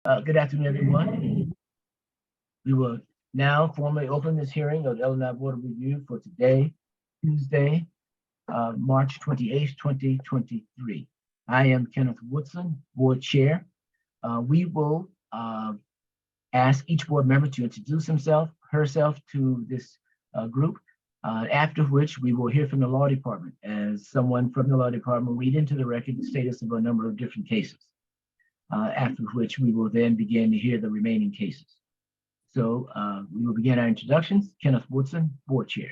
Good afternoon, everyone. We will now formally open this hearing of the Illinois Board of Review for today, Tuesday, March 28th, 2023. I am Kenneth Woodson, Board Chair. We will ask each board member to introduce herself to this group, after which we will hear from the law department as someone from the law department will read into the record the status of a number of different cases. After which we will then begin to hear the remaining cases. So we will begin our introductions. Kenneth Woodson, Board Chair.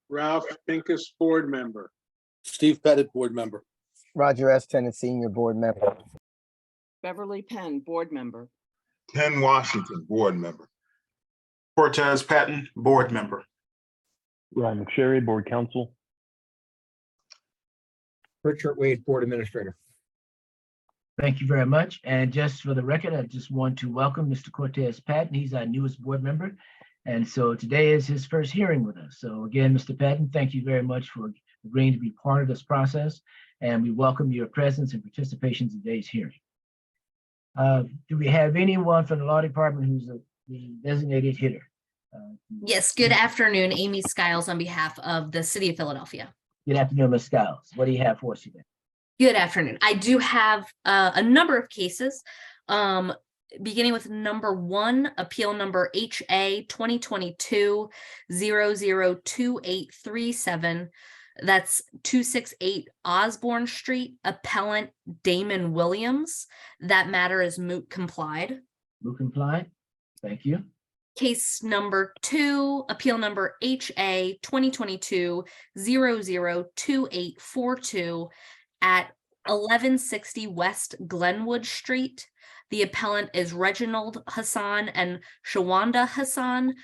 Ralph Pincus, Board Member. Steve Pettit, Board Member. Roger S. Tennant, Senior Board Member. Beverly Penn, Board Member. Ken Washington, Board Member. Cortez Patton, Board Member. Ron McSherry, Board Counsel. Richard Wade, Board Administrator. Thank you very much. And just for the record, I just want to welcome Mr. Cortez Patton. He's our newest board member. And so today is his first hearing with us. So again, Mr. Patton, thank you very much for agreeing to be part of this process. And we welcome your presence and participation in today's hearing. Do we have anyone from the law department who's the designated hitter? Yes, good afternoon. Amy Skiles on behalf of the City of Philadelphia. Good afternoon, Ms. Skiles. What do you have for us today? Good afternoon. I do have a number of cases, beginning with number 1, appeal number HA 2022-002837. That's 268 Osborne Street, appellant Damon Williams. That matter is moot complied. Moot complied. Thank you. Case number 2, appeal number HA 2022-002842 at 1160 West Glenwood Street. The appellant is Reginald Hassan and Shawanda Hassan.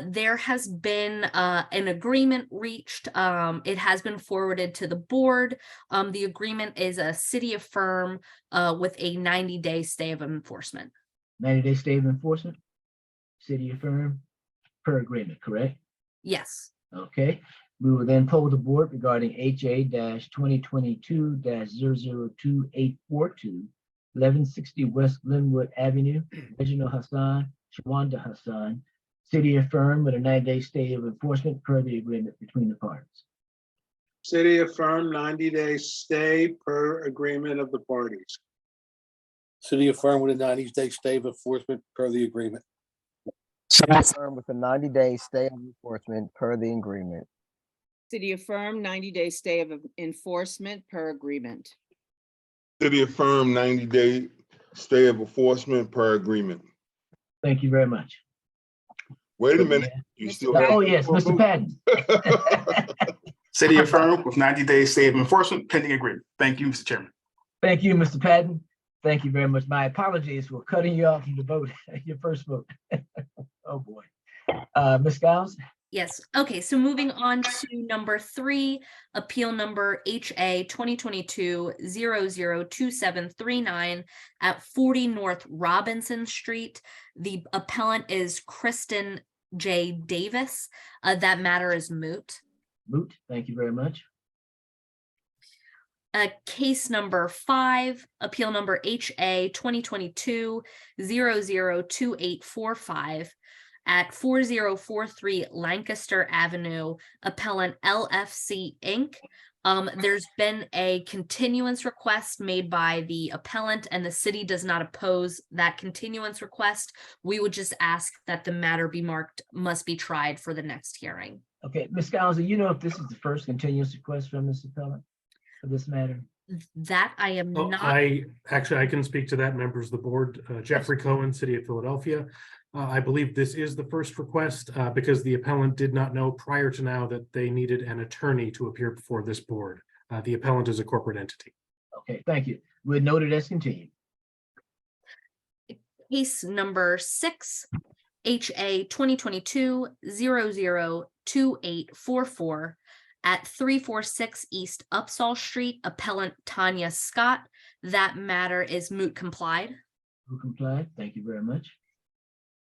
There has been an agreement reached. It has been forwarded to the board. The agreement is a city affirm with a 90-day stay of enforcement. 90-day stay of enforcement? City affirm per agreement, correct? Yes. Okay. We will then poll the board regarding HA-2022-002842, 1160 West Glenwood Avenue, Reginald Hassan, Shawanda Hassan, city affirm with a 90-day stay of enforcement per the agreement between the parties. City affirm 90-day stay per agreement of the parties. City affirm with a 90-day stay of enforcement per the agreement. Affirm with a 90-day stay of enforcement per the agreement. City affirm 90-day stay of enforcement per agreement. City affirm 90-day stay of enforcement per agreement. Thank you very much. Wait a minute, you still have. Oh, yes, Mr. Patton. City affirm with 90-day stay of enforcement pending agreement. Thank you, Mr. Chairman. Thank you, Mr. Patton. Thank you very much. My apologies for cutting you off from the vote, your first vote. Oh, boy. Ms. Skiles? Yes. Okay. So moving on to number 3, appeal number HA 2022-002739 at 40 North Robinson Street. The appellant is Kristen J. Davis. That matter is moot. Moot. Thank you very much. Case number 5, appeal number HA 2022-002845 at 4043 Lancaster Avenue, appellant LFC Inc. There's been a continuance request made by the appellant and the city does not oppose that continuance request. We would just ask that the matter be marked must be tried for the next hearing. Okay, Ms. Skiles, do you know if this is the first continuous request from this appellant for this matter? That I am not. I can speak to that, members of the board. Jeffrey Cohen, City of Philadelphia. I believe this is the first request because the appellant did not know prior to now that they needed an attorney to appear before this board. The appellant is a corporate entity. Okay, thank you. We'll note it as continued. Case number 6, HA 2022-002844 at 346 East Upsall Street, appellant Tanya Scott. That matter is moot complied. Moot complied. Thank you very much.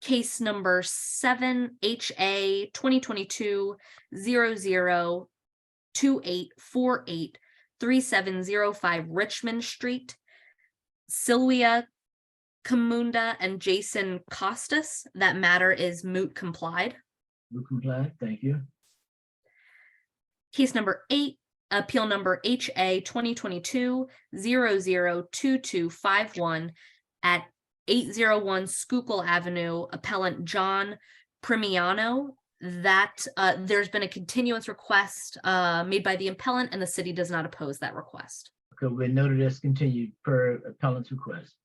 Case number 7, HA 2022-002848 3705 Richmond Street. Sylvia Kamunda and Jason Costas. That matter is moot complied. Moot complied, thank you. Case number 8, appeal number HA 2022-002251 at 801 Schuylkill Avenue, appellant John Primiano. That there's been a continuance request made by the appellant, and the city does not oppose that request. Okay, we noted as continued per appellant's request.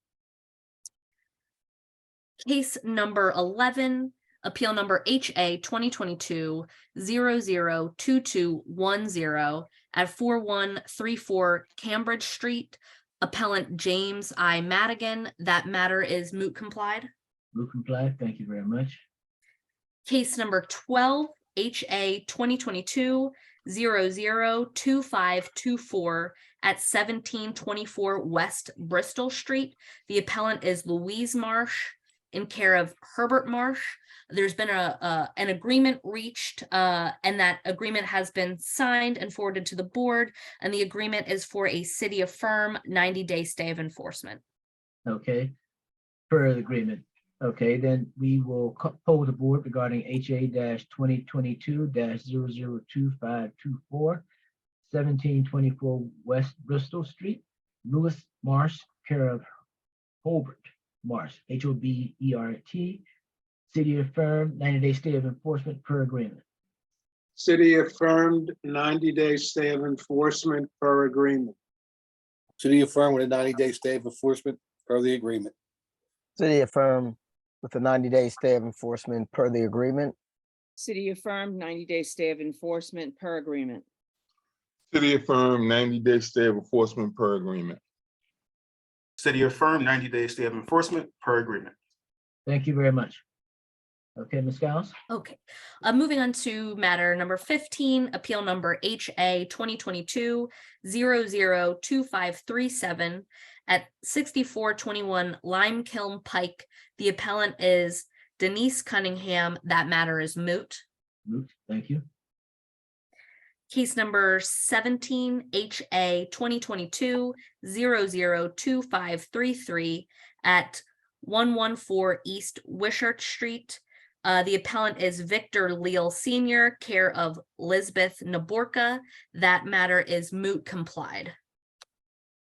Case number 11, appeal number HA 2022-002210 at 4134 Cambridge Street, appellant James I. Madigan. That matter is moot complied. Moot complied, thank you very much. Case number 12, HA 2022-002524 at 1724 West Bristol Street. The appellant is Louise Marsh in care of Herbert Marsh. There's been an agreement reached, and that agreement has been signed and forwarded to the board, and the agreement is for a city affirm 90-day stay of enforcement. Okay, per the agreement. Okay, then we will poll the board regarding HA 2022-002524, 1724 West Bristol Street, Lewis Marsh, care of Hobart Marsh, HOBERT, city affirmed 90-day stay of enforcement per agreement. City affirmed 90-day stay of enforcement per agreement. City affirmed with a 90-day stay of enforcement per the agreement. City affirmed with a 90-day stay of enforcement per the agreement. City affirmed 90-day stay of enforcement per agreement. City affirmed 90-day stay of enforcement per agreement. City affirmed 90-day stay of enforcement per agreement. Thank you very much. Okay, Ms. Giles? Okay, moving on to matter number 15, appeal number HA 2022-002537 at 6421 Lime Kiln Pike. The appellant is Denise Cunningham. That matter is moot. Moot, thank you. Case number 17, HA 2022-002533 at 114 East Wishart Street. The appellant is Victor Leal Sr., care of Lisbeth Naborka. That matter is moot complied.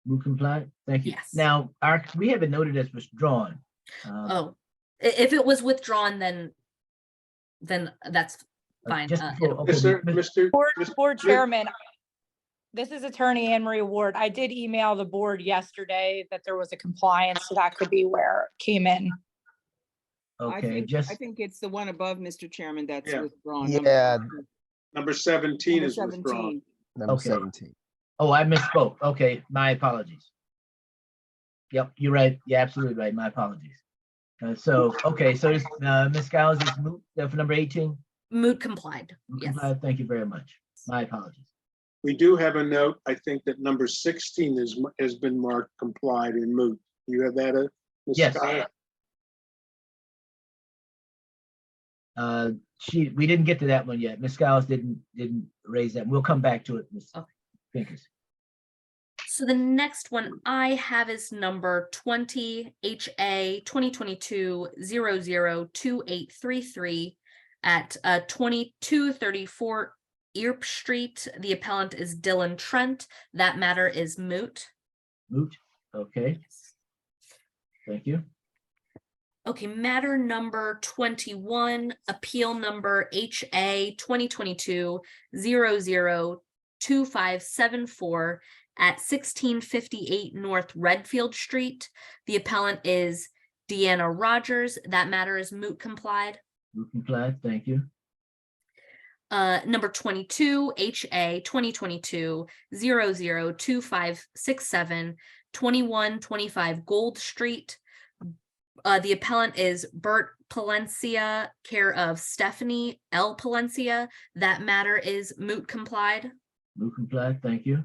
Moot complied, thank you. Yes. Now, we have it noted as withdrawn. Oh, if it was withdrawn, then that's fine. Just before- okay, Mr. Board Chairman, this is Attorney Anne Marie Ward. I did email the board yesterday that there was a compliance, so that could be where it came in. Okay, I think it's the one above, Mr. Chairman, that's Yeah. withdrawn. Yeah, Number 17 Number is withdrawn. 17. number Okay. 17. oh, I misspoke. Okay, my apologies. Yep, you're right. You're absolutely right. My apologies. Okay, so this, Ms. Giles is moot for number 18? Moot complied. Moot Yes. complied. Thank you very much. My apologies. We do have a note, I think that number 16 has been marked complied in moot. You have that, Ms. Yes. Scott? We didn't get to that one yet. Ms. Giles didn't raise that. We'll come back to it, Ms. Okay. Pincus. So the next one I have is number 20, HA 2022-002833 at 2234 Earp Street. The appellant is Dylan Trent. That matter is moot. Moot, okay, thank you. Okay, matter number 21, appeal number HA 2022-002574 at 1658 North Redfield Street. The appellant is Deanna Rogers. That matter is moot complied. Moot complied, thank you. Number 22, HA 2022-002567, 2125 Gold Street. The appellant is Bert Palencia, care of Stephanie L. Palencia. That matter is moot complied. Moot complied, thank you.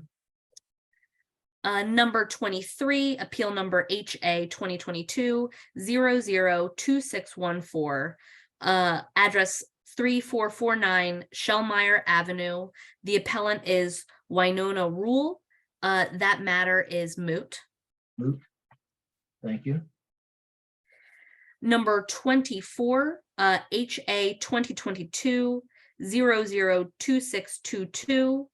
Number 23, appeal number HA 2022-002614, address 3449 Shellmeyer Avenue. The appellant is Winona Rule. That matter is moot. Moot, Thank you. Number 24, HA 2022-002622,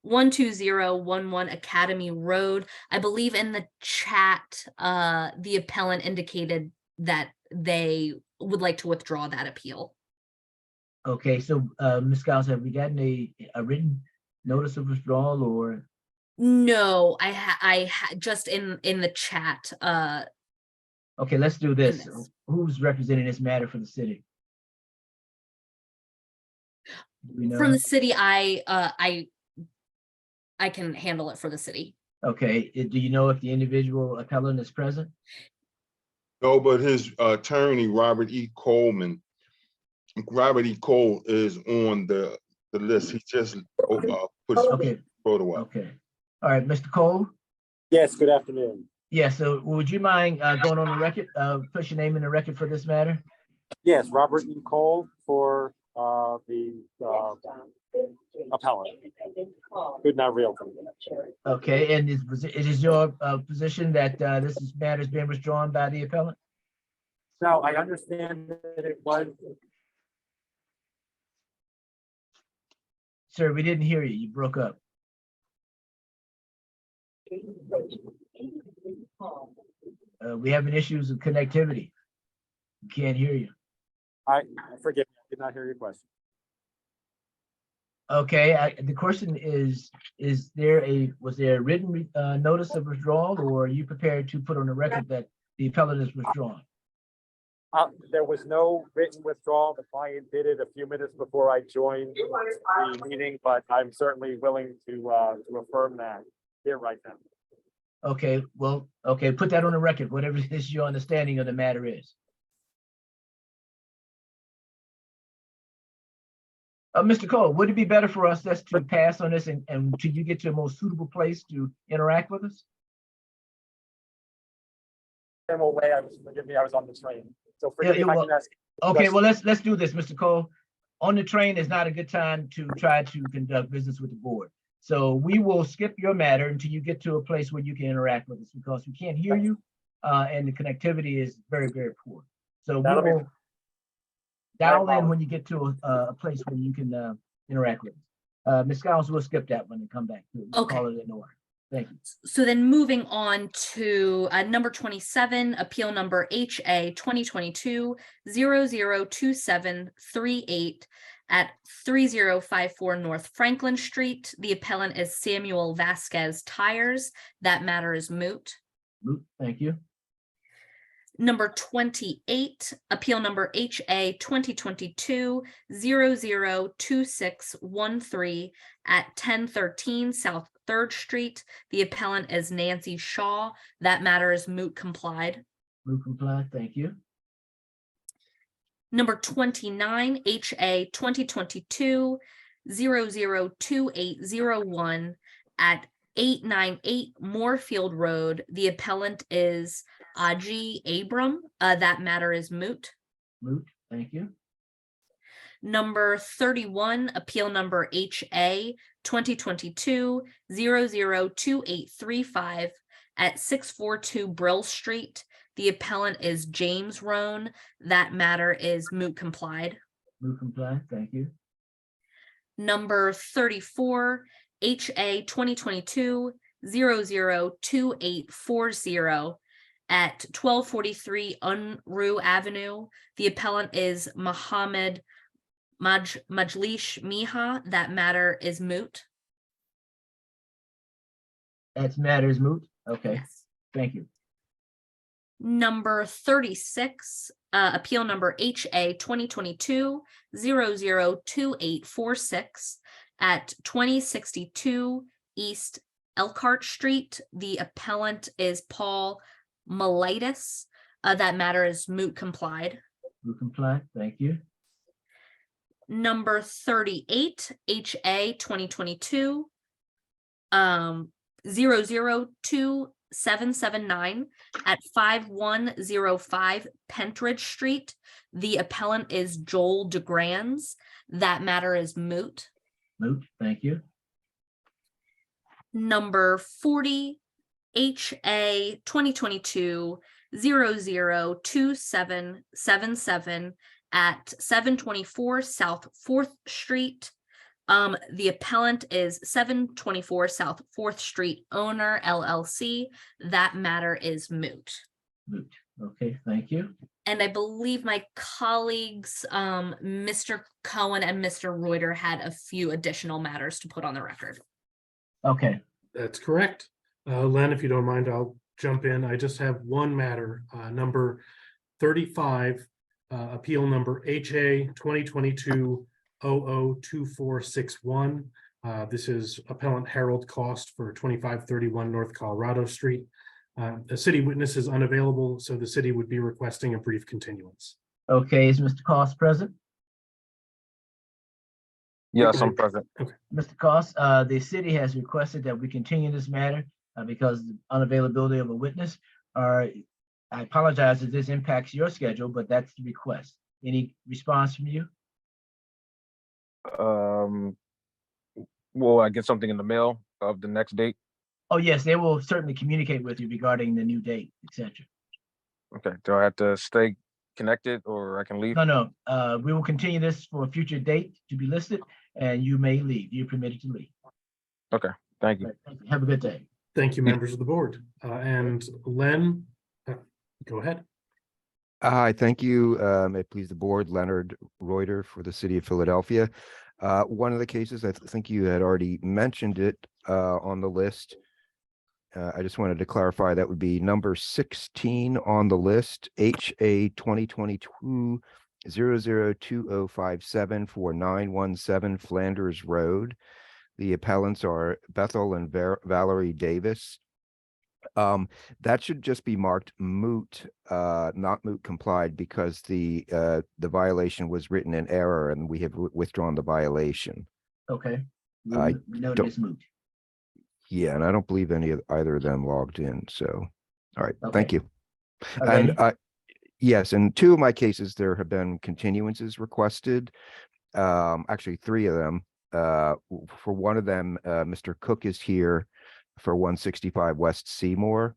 12011 Academy Road. I believe in the chat, the appellant indicated that they would like to withdraw that appeal. Okay, so Ms. Giles, have we gotten a written notice of withdrawal or? No, just in the chat. Okay, let's do this. Goodness. Who's representing this matter for the city? Do we know? From the city, I can handle it for the city. Okay, do you know if the individual appellant is present? No, but his attorney, Robert E. Cole is on the list. He just pushed Okay, photo up. okay. All right, Mr. Cole? Yes, good afternoon. Yeah, so would you mind going on the record, put your name in the record for this matter? Yes, Robert E. Cole for the appellant. Good Now Realty. Okay, and it is your position that this matter is being withdrawn by the appellant? Now, I understand that it was. Sir, we didn't hear you. You broke up. We having issues with connectivity. We can't hear you. Forgive me, I did not hear your question. Okay, the question is was there a written notice of withdrawal, or are you prepared to put on the record that the appellant is withdrawn? There was no written withdrawal. The client did it a few minutes before I joined the meeting, but I'm certainly willing to affirm that here right now. Okay, well, okay, put that on the record, whatever it is your understanding of the matter is. Mr. Cole, would it be better for us just to pass on this and until you get to a more suitable place to interact with us? Way, forgive me, I was on the train. So forgive me if I can ask. Okay, well, let's do this, Mr. Cole. On the train is not a good time to try to conduct business with the board. So we will skip your matter until you get to a place where you can interact with us because we can't hear you and the connectivity is very, very poor. So we will dial in when you get to a place where you can interact with us. Ms. Giles, we'll skip that one and come back to it. We'll Okay. call it in order. Thank you. So then moving on to number 27, appeal number HA 2022-002738 at 3054 North Franklin Street. The appellant is Samuel Vasquez Tires. That matter is moot. Moot, thank you. Number 28, appeal number HA 2022-002613 at 1013 South 3rd Street. The appellant is Nancy Shaw. That matter is moot complied. Moot complied, thank you. Number 29, HA 2022-002801 at 898 Moorfield Road. The appellant is Aji Abram. That matter is moot. Moot, thank you. Number 31, appeal number HA 2022-002835 at 642 Brill Street. The appellant is James Roan. That matter is moot complied. Moot complied, thank you. Number 34, HA 2022-002840 at 1243 Unruh Avenue. The appellant is Mohammed Majlish Miha. That matter is moot. That matter is moot, okay, Yes. thank you. Number 36, appeal number HA 2022-002846 at 2062 East Elkhart Street. The appellant is Paul Malitis. That matter is moot complied. Moot complied, thank you. Number 38, HA 2022-002779 at 5105 Pentridge Street. The appellant is Joel DeGrands. That matter is moot. Moot, thank you. Number 40, HA 2022-002777 at 724 South 4th Street. The appellant is 724 South 4th Street owner LLC. That matter is moot. Moot. Okay, thank you. And I believe my colleagues, Mr. Cohen and Mr. Reuter, had a few additional matters to put on the record. Okay, That's correct. Len, if you don't mind, I'll jump in. I just have one matter, number 35, appeal number HA 2022-002461. This is appellant Harold Cost for 2531 North Colorado Street. The city witness is unavailable, so the city would be requesting a brief continuance. okay, is Mr. Cost present? Yes, Okay. I'm present. Mr. Cost, the city has requested that we continue this matter because of the unavailability of a witness. I apologize if this impacts your schedule, but that's the request. Any response from you? Will I get something in the mail of the next date? Oh, yes, they will certainly communicate with you regarding the new date, etc. Okay, do I have to stay connected or I can leave? No, we will continue this for a future date to be listed, and you may leave. You're permitted to leave. Okay, thank you. Right, thank you. Have a good day. Thank you, members of the board. And Len, go ahead. Hi, thank you. May it please the board, Leonard Reuter for the city of Philadelphia. One of the cases, I think you had already mentioned it on the list. I just wanted to clarify that would be number 16 on the list, HA 2022-002057 for 917 Flanders Road. The appellants are Bethel and Valerie Davis. That should just be marked moot, not moot complied, because the violation was written in error and we have withdrawn the violation. Okay. I We know don't- it's moot. Yeah, and I don't believe either of them logged in. So, all right, thank Okay. you. Alrighty. And yes, in two of my cases, there have been continuances requested. Actually, three of them. For one of them, Mr. Cook is here for 165 West Seymour.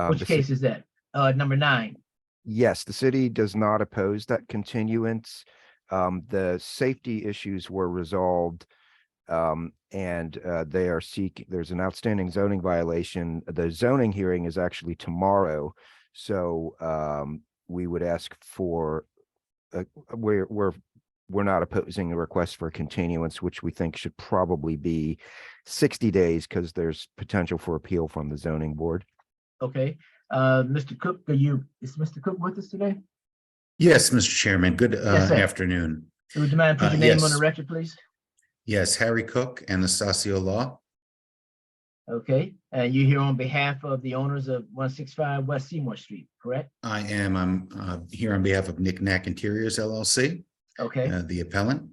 Which the case is that? Number 9. Yes, the city does not oppose that continuance. The safety issues were resolved. And they are seeking, there's an outstanding zoning violation. The zoning hearing is actually tomorrow. So we would ask for, we're not opposing a request for continuance, which we think should probably be 60 days because there's potential for appeal from the zoning board. Okay. Mr. Cook, is Mr. Cook with us today? Yes, Mr. Chairman. Good Yes, sir. afternoon. Would you mind putting your name on the yes. record, please? Yes, Harry Cook, Anastasio Law. Okay, and you're here on behalf of the owners of 165 West Seymour Street, correct? I am. I'm here on behalf of Nick Knack Interiors LLC, Okay, the appellant,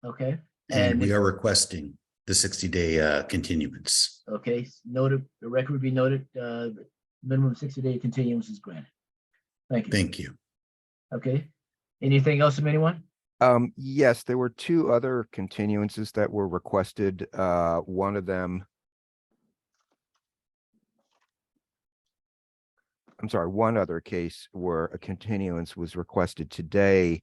okay. and we this- are requesting the 60-day continuance. Okay, noted, the record would be noted, minimum 60-day continuance is granted. Thank you. Thank you. Okay, anything else from anyone? Yes, there were two other continuances that were requested. One of them, I'm sorry, one other case where a continuance was requested today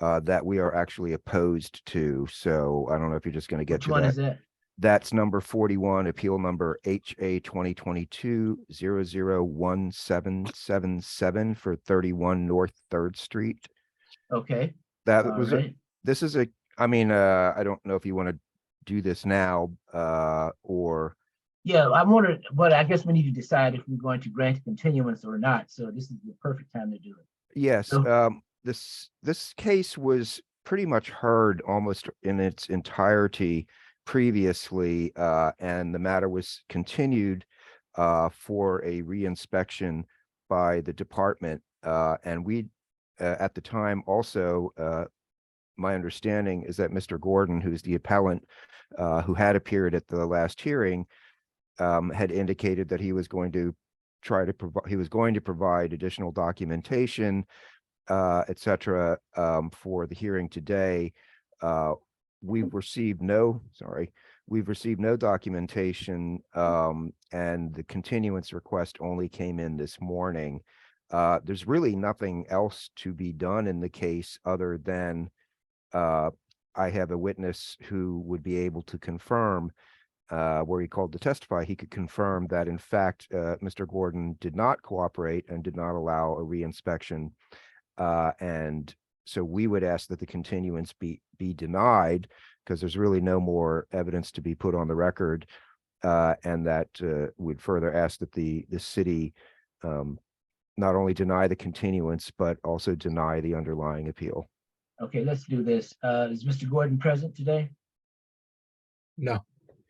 that we are actually opposed to. So I don't know if you're just going to get Which to one that. is that? That's number 41, appeal number HA 2022-001777 for 31 North 3rd Street. Okay, That all was right. this is a, I mean, I don't know if you want to do this now or, Yeah, I wondered, but I guess we need to decide if we're going to grant continuance or not. So this is the perfect time to do it. yes, So- this case was pretty much heard almost in its entirety previously, and the matter was continued for a reinspection by the department. And we, at the time also, my understanding is that Mr. Gordon, who's the appellant, who had appeared at the last hearing, had indicated that he was going to provide additional documentation, et cetera, for the hearing today. We received no we've received no documentation, and the continuance request only came in this morning. There's really nothing else to be done in the case other than I have a witness who would be able to confirm, where he called to testify, he could confirm that in fact, Mr. Gordon did not cooperate and did not allow a reinspection. And so we would ask that the continuance be denied, because there's really no more evidence to be put on the record. And that would further ask that the city not only deny the continuance, but also deny the underlying appeal. Okay, let's do this. Is Mr. Gordon present today? No.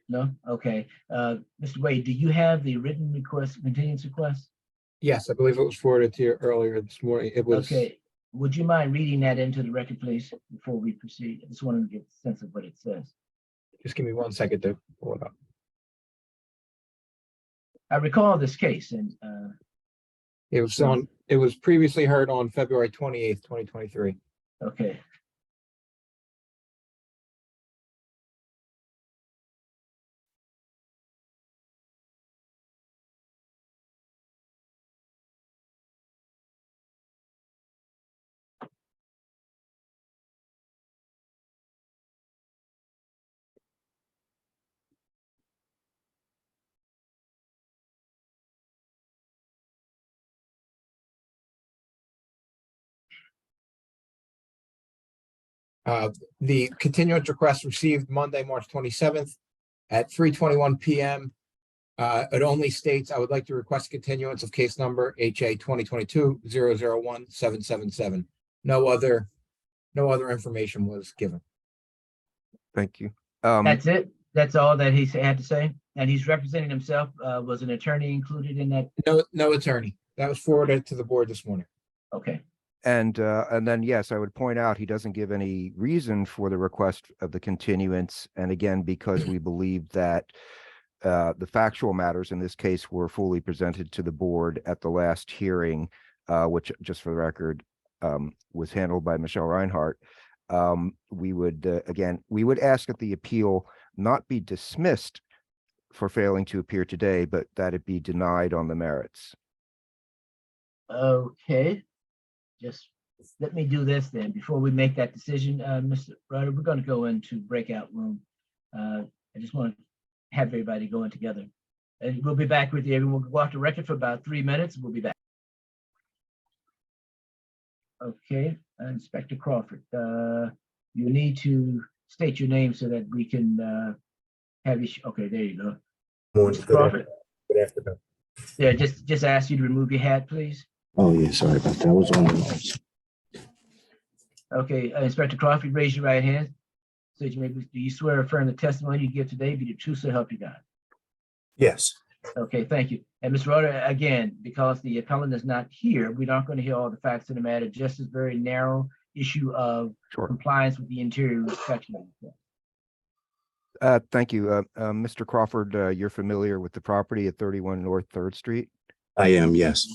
No? Okay. Mr. Wade, do you have the written request, continuance request? Yes, I believe it was forwarded to you earlier this morning. It was. Okay. Would you mind reading that into the record, please, before we proceed? I just wanted to get a sense of what it says. Just give me 1 second to pull it up. I recall this case and It was previously heard on February 28th, 2023. okay. The continuance request received Monday, March 27th at 3:21 p.m. It only states, I would like to request continuance of case number HA 2022-001777. No other information was given. Thank you. That's it? That's all that he had to say? And he's representing himself. Was an attorney included in that? No attorney. That was forwarded to the board this morning. Okay. And then, yes, I would point out, he doesn't give any reason for the request of the continuance. And again, because we believe that the factual matters in this case were fully presented to the board at the last hearing, which, just for the record, was handled by Michelle Reinhardt. We would, again, we would ask that the appeal not be dismissed for failing to appear today, but that it be denied on the merits. Okay. Just let me do this then. Before we make that decision, Mr. Ryder, we're going to go into breakout room. I just want to have everybody going together. And we'll be back with you. Everyone will go off the record for about 3 minutes. We'll be back. Okay, Inspector Crawford, you need to state your name so that we can have you. Okay, there you go. Mr. Crawford. Good afternoon. Yeah, just ask you to remove your hat, please. Oh, yeah, sorry about that. I was on the notes. Okay, Inspector Crawford, raise your right hand. So do you swear or affirm the testimony you give today be the truth so help you God? Yes. Okay, thank you. And Mr. Roder, again, because the appellant is not here, we're not going to hear all the facts of the matter, just this very narrow issue of compliance with the interior inspection. Thank you. Mr. Crawford, you're familiar with the property at 31 North 3rd Street? I am, yes.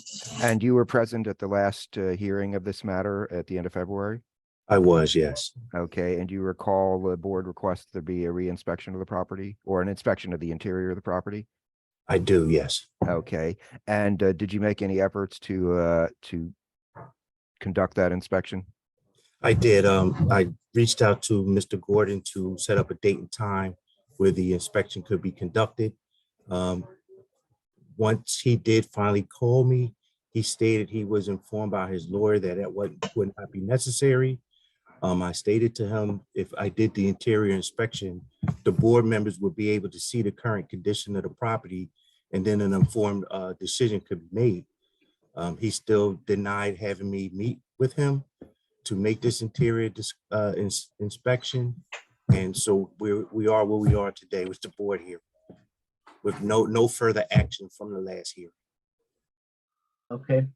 And you were present at the last hearing of this matter at the end of February? I was, yes. Okay, and do you recall the board request there be a re-inspection of the property or an inspection of the interior of the property? I do, yes. Okay, and did you make any efforts to conduct that inspection? I did. I reached out to Mr. Gordon to set up a date and time where the inspection could be conducted. Once he did finally call me, he stated he was informed by his lawyer that it would not be necessary. I stated to him if I did the interior inspection, the board members would be able to see the current condition of the property, and then an informed decision could be made. He still denied having me meet with him to make this interior inspection. And so we are where we are today with the board here, with no further action from the last hearing. Okay.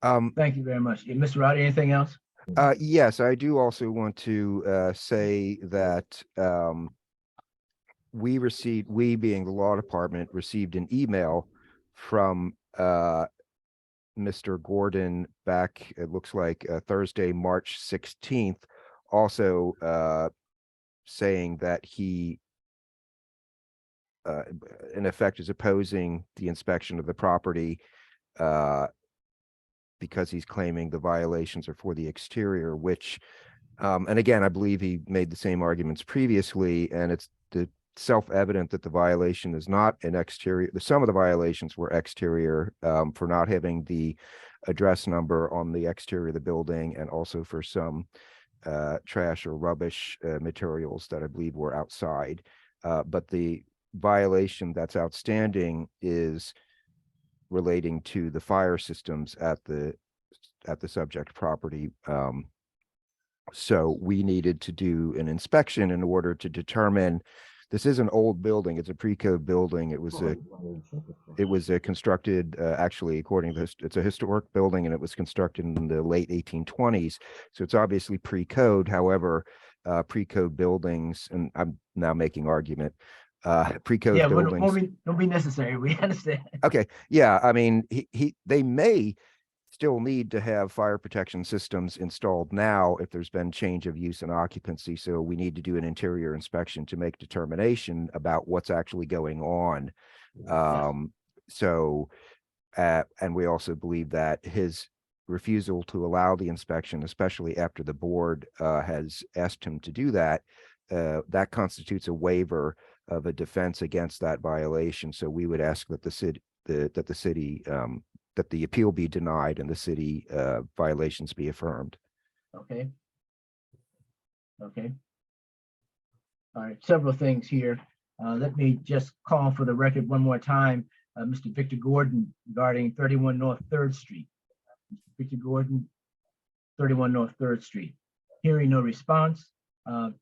Thank you very much. Mr. Roddy, anything else? Yes, I do also want to say that we being the law department, received an email from Mr. Gordon back, it looks like Thursday, March 16th, also saying that he in effect is opposing the inspection of the property because he's claiming the violations are for the exterior, which, and again, I believe he made the same arguments previously, and it's self-evident that the violation is not an exterior. Some of the violations were exterior for not having the address number on the exterior of the building, and also for some trash or rubbish materials that I believe were outside. But the violation that's outstanding is relating to the fire systems at the subject property. So we needed to do an inspection in order to determine, this is an old building. It's a pre-code building. It was constructed, actually, according to this, it's a historic building, and it was constructed in the late 1820s. So it's obviously pre-code. However, pre-code buildings, and I'm now making argument, pre-code Yeah, buildings. don't be necessary. We understand. Okay, yeah, I mean, they may still need to have fire protection systems installed now if there's been change of use and occupancy. So we need to do an interior inspection to make determination about what's actually going on. And we also believe that his refusal to allow the inspection, especially after the board has asked him to do that, that constitutes a waiver of a defense against that violation. So we would ask that that the appeal be denied and the city violations be affirmed. Okay. Okay. All right, several things here. Let me just call for the record one more time, Mr. Victor Gordon regarding 31 North 3rd Street. Victor Gordon, 31 North 3rd Street. Hearing no response, the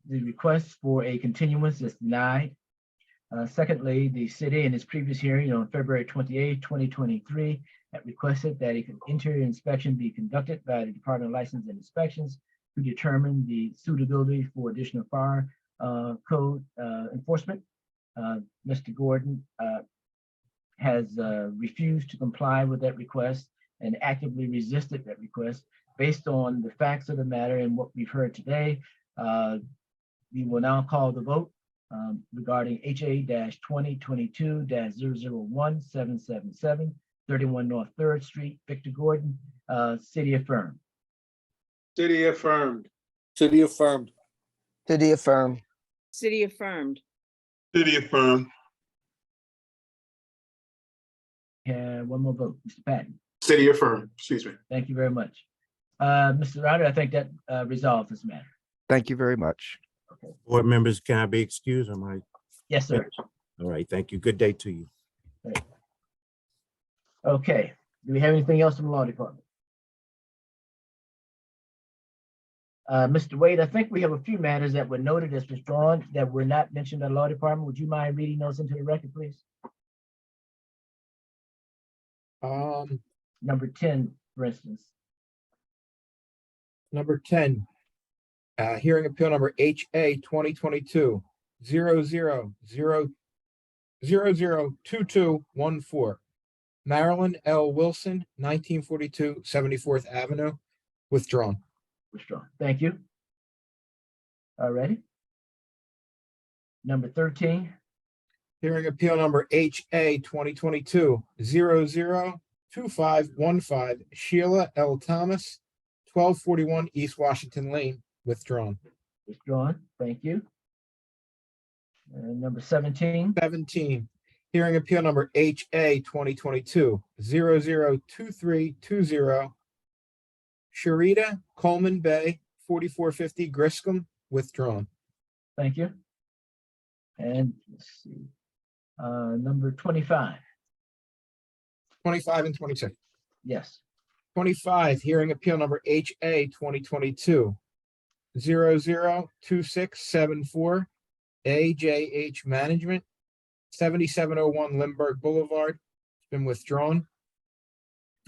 request for a continuance is denied. Secondly, the city in its previous hearing on February 28, 2023, had requested that an interior inspection be conducted by the Department of License and Inspections to determine the suitability for additional fire code enforcement. Mr. Gordon has refused to comply with that request and actively resisted that request. Based on the facts of the matter and what we've heard today, we will now call the vote regarding HA-2022-001777, 31 North 3rd Street, Victor Gordon, city affirmed. City affirmed. City affirmed. City affirmed. City affirmed. City affirmed. One more vote, Mr. Patton. City affirmed, excuse me. Thank you very much. Mr. Ryder, I think that resolves this matter. Thank you very much. Board members, can I be excused? Am I? Yes, sir. All right, thank you. Good day to you. Okay, do we have anything else from the law department? Mr. Wade, I think we have a few matters that were noted as withdrawn that were not mentioned by the law department. Would you mind reading those into the record, please? Number 10, for instance. Number 10, hearing appeal number HA 2022-00002214. Marilyn L. Wilson, 1942 74th Avenue, withdrawn. Withdrawn. Thank you. All righty. Number 13. Hearing appeal number HA 2022-002515. Sheila L. Thomas, 1241 East Washington Lane, withdrawn. Withdrawn. Thank you. And number 17. 17. Hearing appeal number HA 2022-002320. Sharita Coleman Bay, 4450 Griscom, withdrawn. Thank you. And let's see. Number 25. 25 and 26. Yes. 25, hearing appeal number HA 2022-002674. AJH Management, 7701 Lindbergh Boulevard, it's been withdrawn.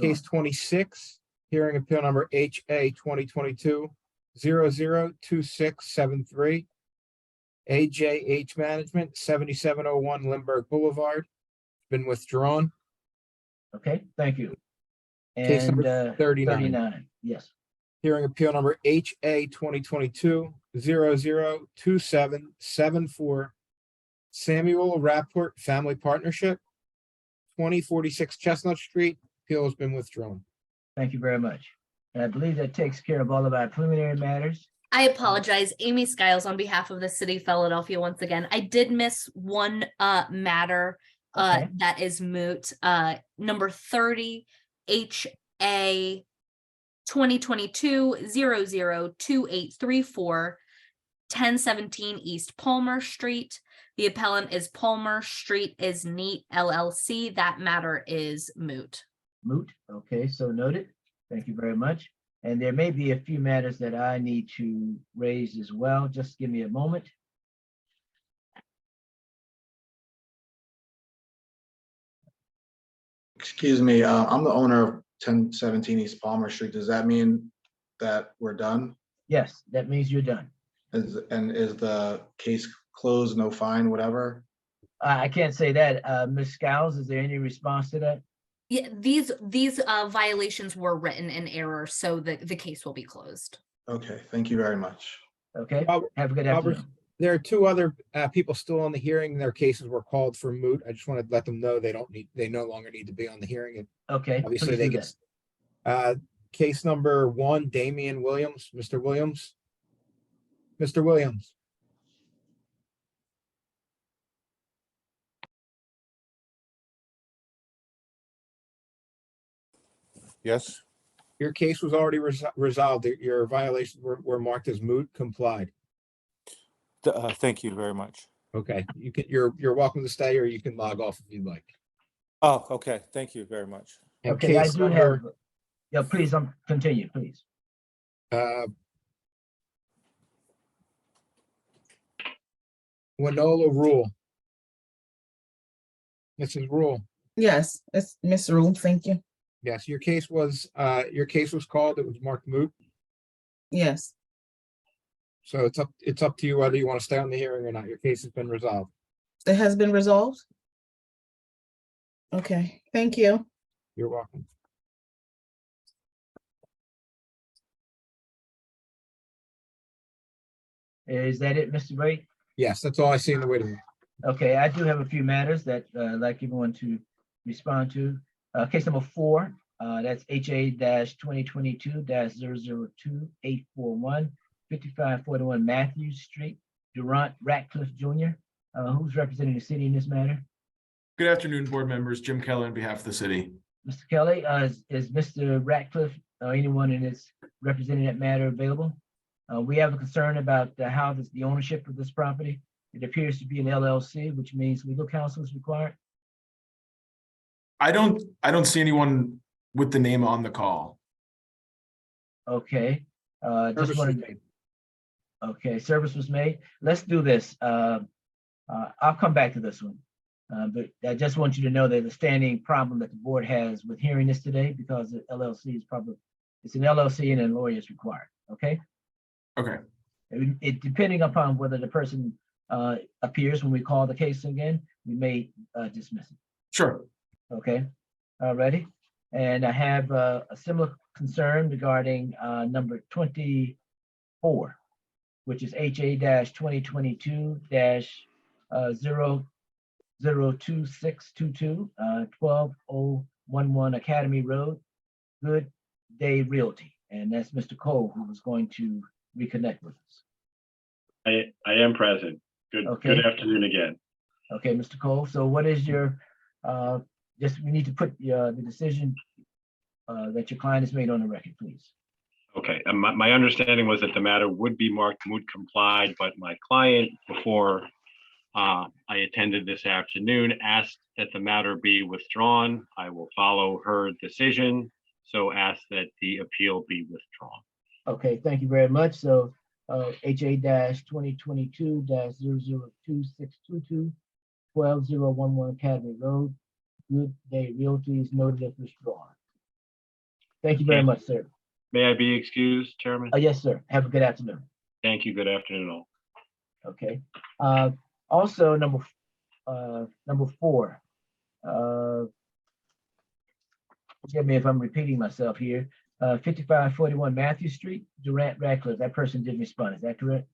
Case 26, hearing appeal number HA 2022-002673. AJH Management, 7701 Lindbergh Boulevard, been withdrawn. Okay, thank you. Case And number 39. 39, yes. Hearing appeal number HA 2022-002774. Samuel Rapport Family Partnership, 2046 Chestnut Street. Appeal has been withdrawn. Thank you very much. And I believe that takes care of all of our preliminary matters. I apologize, Amy Skiles on behalf of the city of Philadelphia once again. I did miss one matter Okay. that is moot. Number 30 HA 2022-002834, 1017 East Palmer Street. The appellant is Palmer Street is Neat LLC. That matter is moot. Moot. Okay, so noted. Thank you very much. And there may be a few matters that I need to raise as well. Just give me a moment. Excuse me, I'm the owner of 1017 East Palmer Street. Does that mean that we're done? Yes, that means you're done. Is the case closed, no fine, whatever? I can't say that. Ms. Skiles, is there any response to that? Yeah, these violations were written in error, so the case will be closed. Okay, thank you very much. Okay, Robert- have a good Robert, afternoon. there are two other people still on the hearing. Their cases were called for moot. I just want to let them know they no longer need to be on the hearing. And Okay, obviously please they do can. that. Case number 1, Damian Williams, Mr. Williams. Mr. Williams. Yes, Your case was already resolved. Your violations were marked as moot, complied. Thank you very much. Okay, you're welcome to stay, or you can log off if you'd like. Oh, okay. Thank you very much. And Okay, I case do have, number, yeah, please, continue, please. Winola Rule. Mrs. Rule. Yes, it's Miss Rule, thank you. Yes, your case was called. It was marked moot. Yes, So it's up to you whether you want to stay on the hearing or not. Your case has been resolved. it has been resolved. Okay, thank you. You're welcome. Is that it, Mr. Wade? Yes, that's all I see in the waiting room. Okay, I do have a few matters that I'd like everyone to respond to. Case number 4, that's HA-2022-002841, 5541 Matthews Street, Durant Ratcliffe Jr. Who's representing the city in this matter? Good afternoon, board members. Jim Keller on behalf of the city. Mr. Kelly, is Mr. Ratcliffe or anyone in this representing that matter available? We have a concern about how the ownership of this property. It appears to be an LLC, which means legal counsel is required. I don't see anyone with the name on the call. Okay. Just Service was wanted. made. Okay, service was made. Let's do this. I'll come back to this one. But I just want you to know there's a standing problem that the board has with hearing this today because the LLC is it's an LLC and a lawyer is required, okay? Okay. It depending upon whether the person appears when we call the case again, we may dismiss it, Sure. okay? Ready? And I have a similar concern regarding number 24, which is HA-2022-002622, 12011 Academy Road, Good Day Realty. And that's Mr. Cole, who was going to reconnect with us. I am present. Good afternoon again. Okay, Mr. Cole, so what is your, we need to put the decision that your client has made on the record, please. Okay, and my understanding was that the matter would be marked moot complied, but my client, before I attended this afternoon, asked that the matter be withdrawn. I will follow her decision, so ask that the appeal be withdrawn. Okay, thank you very much. So HA-2022-002622, 12011 Academy Road, Good Day Realty is noted as withdrawn. Thank you very much, sir. May I be excused, Chairman? Yes, sir. Have a good afternoon. Thank you. Good afternoon all. Okay. Also, number 4. Forgive me if I'm repeating myself here. 5541 Matthew Street, Durant Ratcliffe. That person did respond. Is that correct?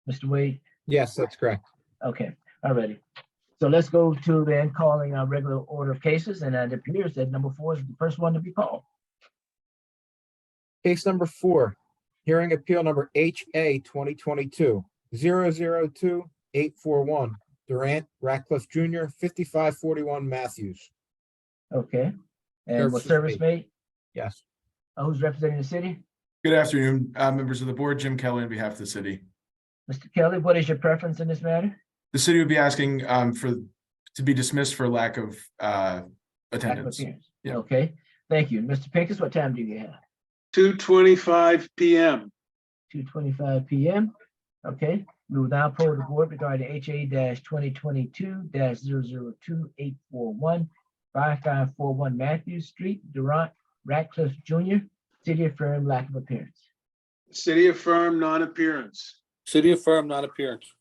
Mr. Wade? Yes, that's correct. Okay, all righty. So let's go to then calling our regular order of cases, and it appears that number 4 is the first one to be called. Case number 4, hearing appeal number HA 2022-002-841, Durant Ratcliffe Jr., 5541 Matthews. Okay. And Service what is service made. made? Yes. Who's representing the city? Good afternoon, members of the board. Jim Kelly on behalf of the city. Mr. Kelly, what is your preference in this matter? The city would be asking to be dismissed for lack of Lack of attendance. appearance. Yeah. Okay, thank you. Mr. Pincus, what time do you have? 2:25 PM. 2:25 PM. Okay, we will now poll the board regarding HA 2022-002-841, 5541 Matthews Street, Durant Ratcliffe Jr., city affirmed lack of appearance. City affirmed non-appearance. City affirmed non-appearance.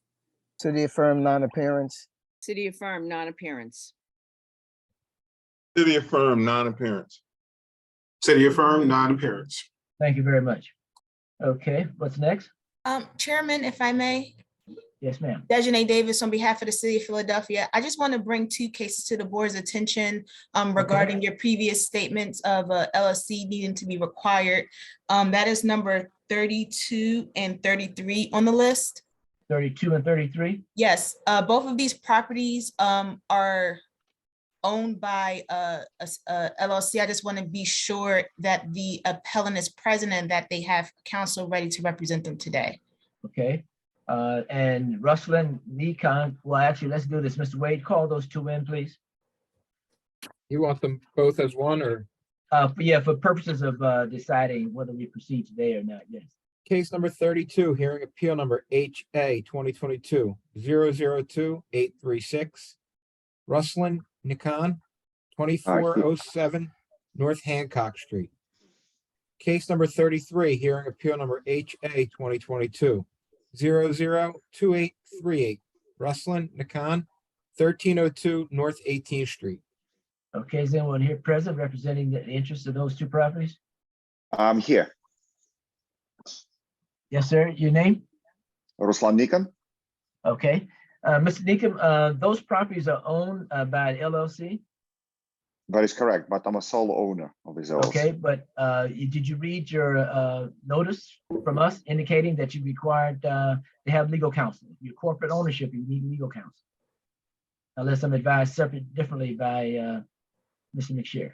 City affirmed non-appearance. City affirmed non-appearance. City affirmed non-appearance. City affirmed non-appearance. Thank you very much. Okay, what's next? Chairman, if I may, Yes, ma'am. Dejanay Davis on behalf of the city of Philadelphia. I just want to bring 2 cases to the board's attention regarding your previous statements of LLC needing to be required. That is number 32 and 33 on the list. 32 and 33? Yes, both of these properties are owned by LLC. I just want to be sure that the appellant is present and that they have counsel ready to represent them today. Okay, and Ruslan Nikon, well, actually, let's do this. Mr. Wade, call those 2 in, please. You want them both as one or? Yeah, for purposes of deciding whether we proceed today or not, yes. Case number 32, hearing appeal number HA 2022-002-836, Ruslan Nikon, 2407 North Hancock Street. Case number 33, hearing appeal number HA 2022-002838, Ruslan Nikon, 1302 North 18th Street. Okay, is anyone here present representing the interests of those 2 properties? I'm here. Yes, sir. Your name? Ruslan Nikon. Okay. Mr. Nikon, those properties are owned by an LLC? That is correct, but I'm a sole owner of this LLC. Okay, but did you read your notice from us indicating that you required to have legal counsel? Your corporate ownership, you need legal counsel. Unless I'm advised differently by Mr. McSherry.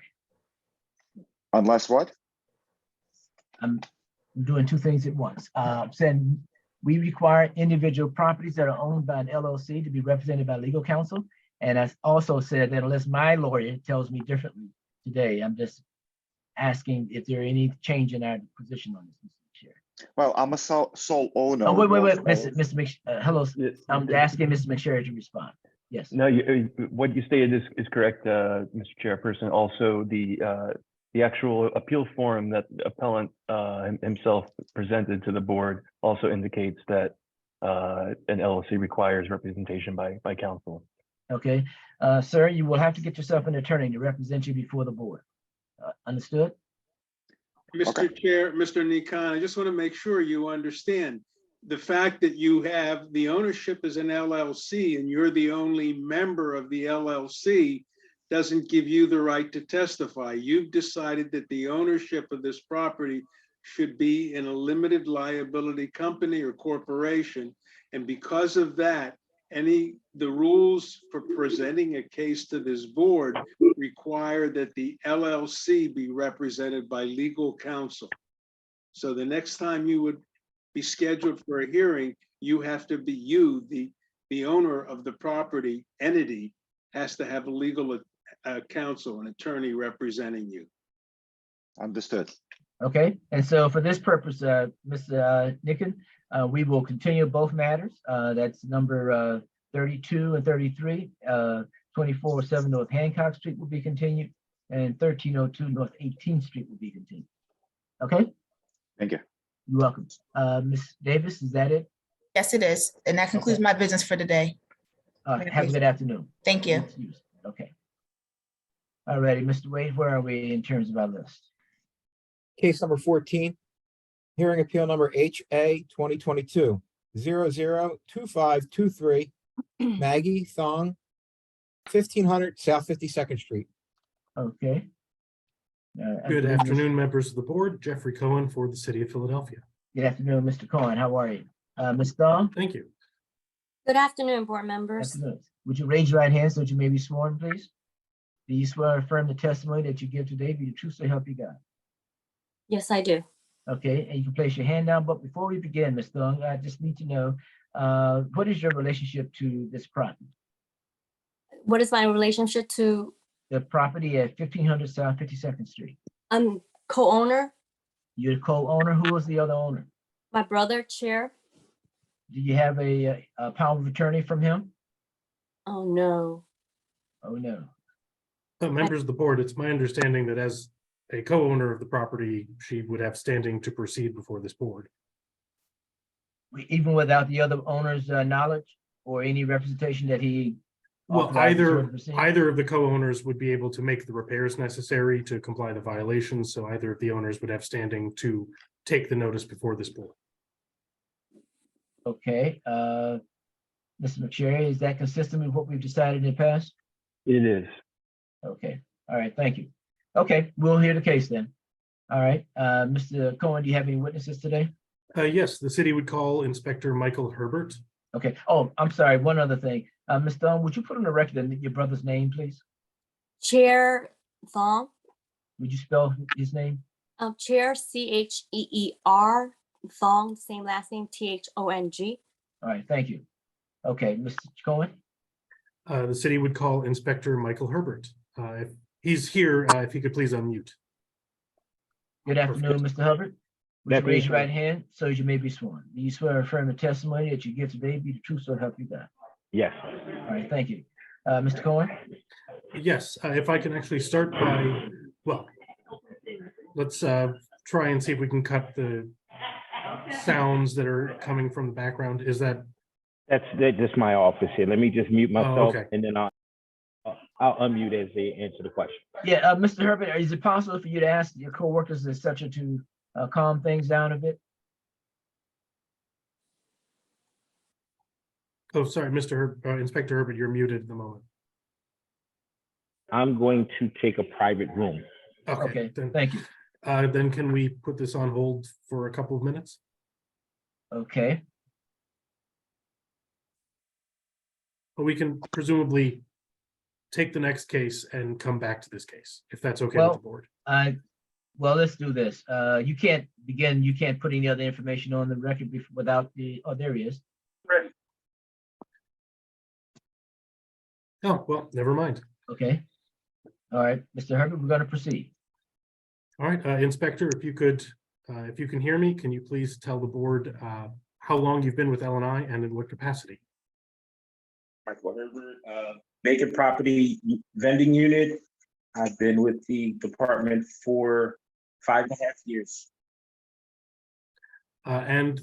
Unless what? I'm doing 2 things at once. Saying we require individual properties that are owned by an LLC to be represented by legal counsel. And I also said that unless my lawyer tells me differently today, I'm just asking if there any change in our position on this, Mr. McSherry. Well, I'm a sole owner. Oh, wait, of- Mr. McSherry, hello. I'm asking Mr. McSherry to respond. Yes. No, what you stated is correct, Mr. Chairperson. Also, the actual appeal form that the appellant himself presented to the board also indicates that an LLC requires representation by counsel. Okay, sir, you will have to get yourself an attorney to represent you before the board. Understood? Mr. Chair, Mr. Nikon, I just want to make sure you understand. The fact that you have the ownership as an LLC and you're the only member of the LLC doesn't give you the right to testify. You've decided that the ownership of this property should be in a limited liability company or corporation. And because of that, the rules for presenting a case to this board require that the LLC be represented by legal counsel. So the next time you would be scheduled for a hearing, you have to be the owner of the property entity has to have a legal counsel, an attorney representing you. Understood. Okay, and so for this purpose, Mr. Nikon, we will continue both matters. That's number 32 and 33, 2407 North Hancock Street will be continued, and 1302 North 18th Street will be continued. Okay? Thank you. You're welcome. Ms. Davis, is that it? Yes, it is. And that concludes my business for today. Have a good afternoon. Thank you. Okay. All righty, Mr. Wade, where are we in terms of our list? Case number 14, hearing appeal number HA 2022-002523, Maggie Thong, 1500 South 52nd Street. Okay. I Good believe Ms. afternoon, members of the board. Jeffrey Cohen for the city of Philadelphia. Good afternoon, Mr. Cohen. How are you? Ms. Thong? Thank you. Good afternoon, board members. Afternoon. Would you raise your right hand so that you may be sworn, please? Do you swear or affirm the testimony that you give today be the truth so help you God? Yes, I do. Okay, and you can place your hand down, but before we begin, Ms. Thong, I just need to know, what is your relationship to this property? What is my relationship to The property at 1500 South 52nd Street. co-owner? You're the co-owner. Who was the other owner? My brother, chair? Do you have a power of attorney from him? Oh, no. Oh, no. Members of the board, it's my understanding that as a co-owner of the property, she would have standing to proceed before this board. Even without the other owner's knowledge or any representation that he Well, authorizes her to proceed? either of the co-owners would be able to make the repairs necessary to comply the violations, so either of the owners would have standing to take the notice before this board. Okay, Mr. McSherry, is that consistent with what we've decided in the past? It is. Okay, all right, thank you. Okay, we'll hear the case then. All right, Mr. Cohen, do you have any witnesses today? Yes, the city would call Inspector Michael Herbert. Okay, oh, I'm sorry, one other thing. Ms. Thong, would you put on the record your brother's name, please? Chair Thong? Would you spell his name? Chair, CHEER, Thong, same last name, THONG. All right, thank you. Okay, Mr. Cohen? The city would call Inspector Michael Herbert. If he's here, if he could please unmute. Good afternoon, Mr. Hubbard. Would you Afternoon, raise your sir. right hand so as you may be sworn? Do you swear or affirm the testimony that you give today be the truth so help you God? Yes. All right, thank you. Mr. Cohen? Yes, if I can actually start by, well, let's try and see if we can cut the sounds that are coming from the background. Is that? That's just my office here. Let me just mute myself okay. and then I'll unmute as they answer the question. Yeah, Mr. Herbert, is it possible for you to ask your coworkers, et cetera, to calm things down a bit? Oh, sorry, Inspector Herbert, you're muted at the moment. I'm going to take a private room. Okay, then, thank you. Then can we put this on hold for a couple of minutes? Okay, But we can presumably take the next case and come back to this case, if that's okay with Well, the board. well, let's do this. You can't put any other information on the record without oh, there he is. Oh, well, never mind. Okay. All right, Mr. Herbert, we're going to proceed. All right, Inspector, if you can hear me, can you please tell the board how long you've been with L&I and in what capacity? Michael Herbert, vacant property vending unit. I've been with the department for 5.5 years. And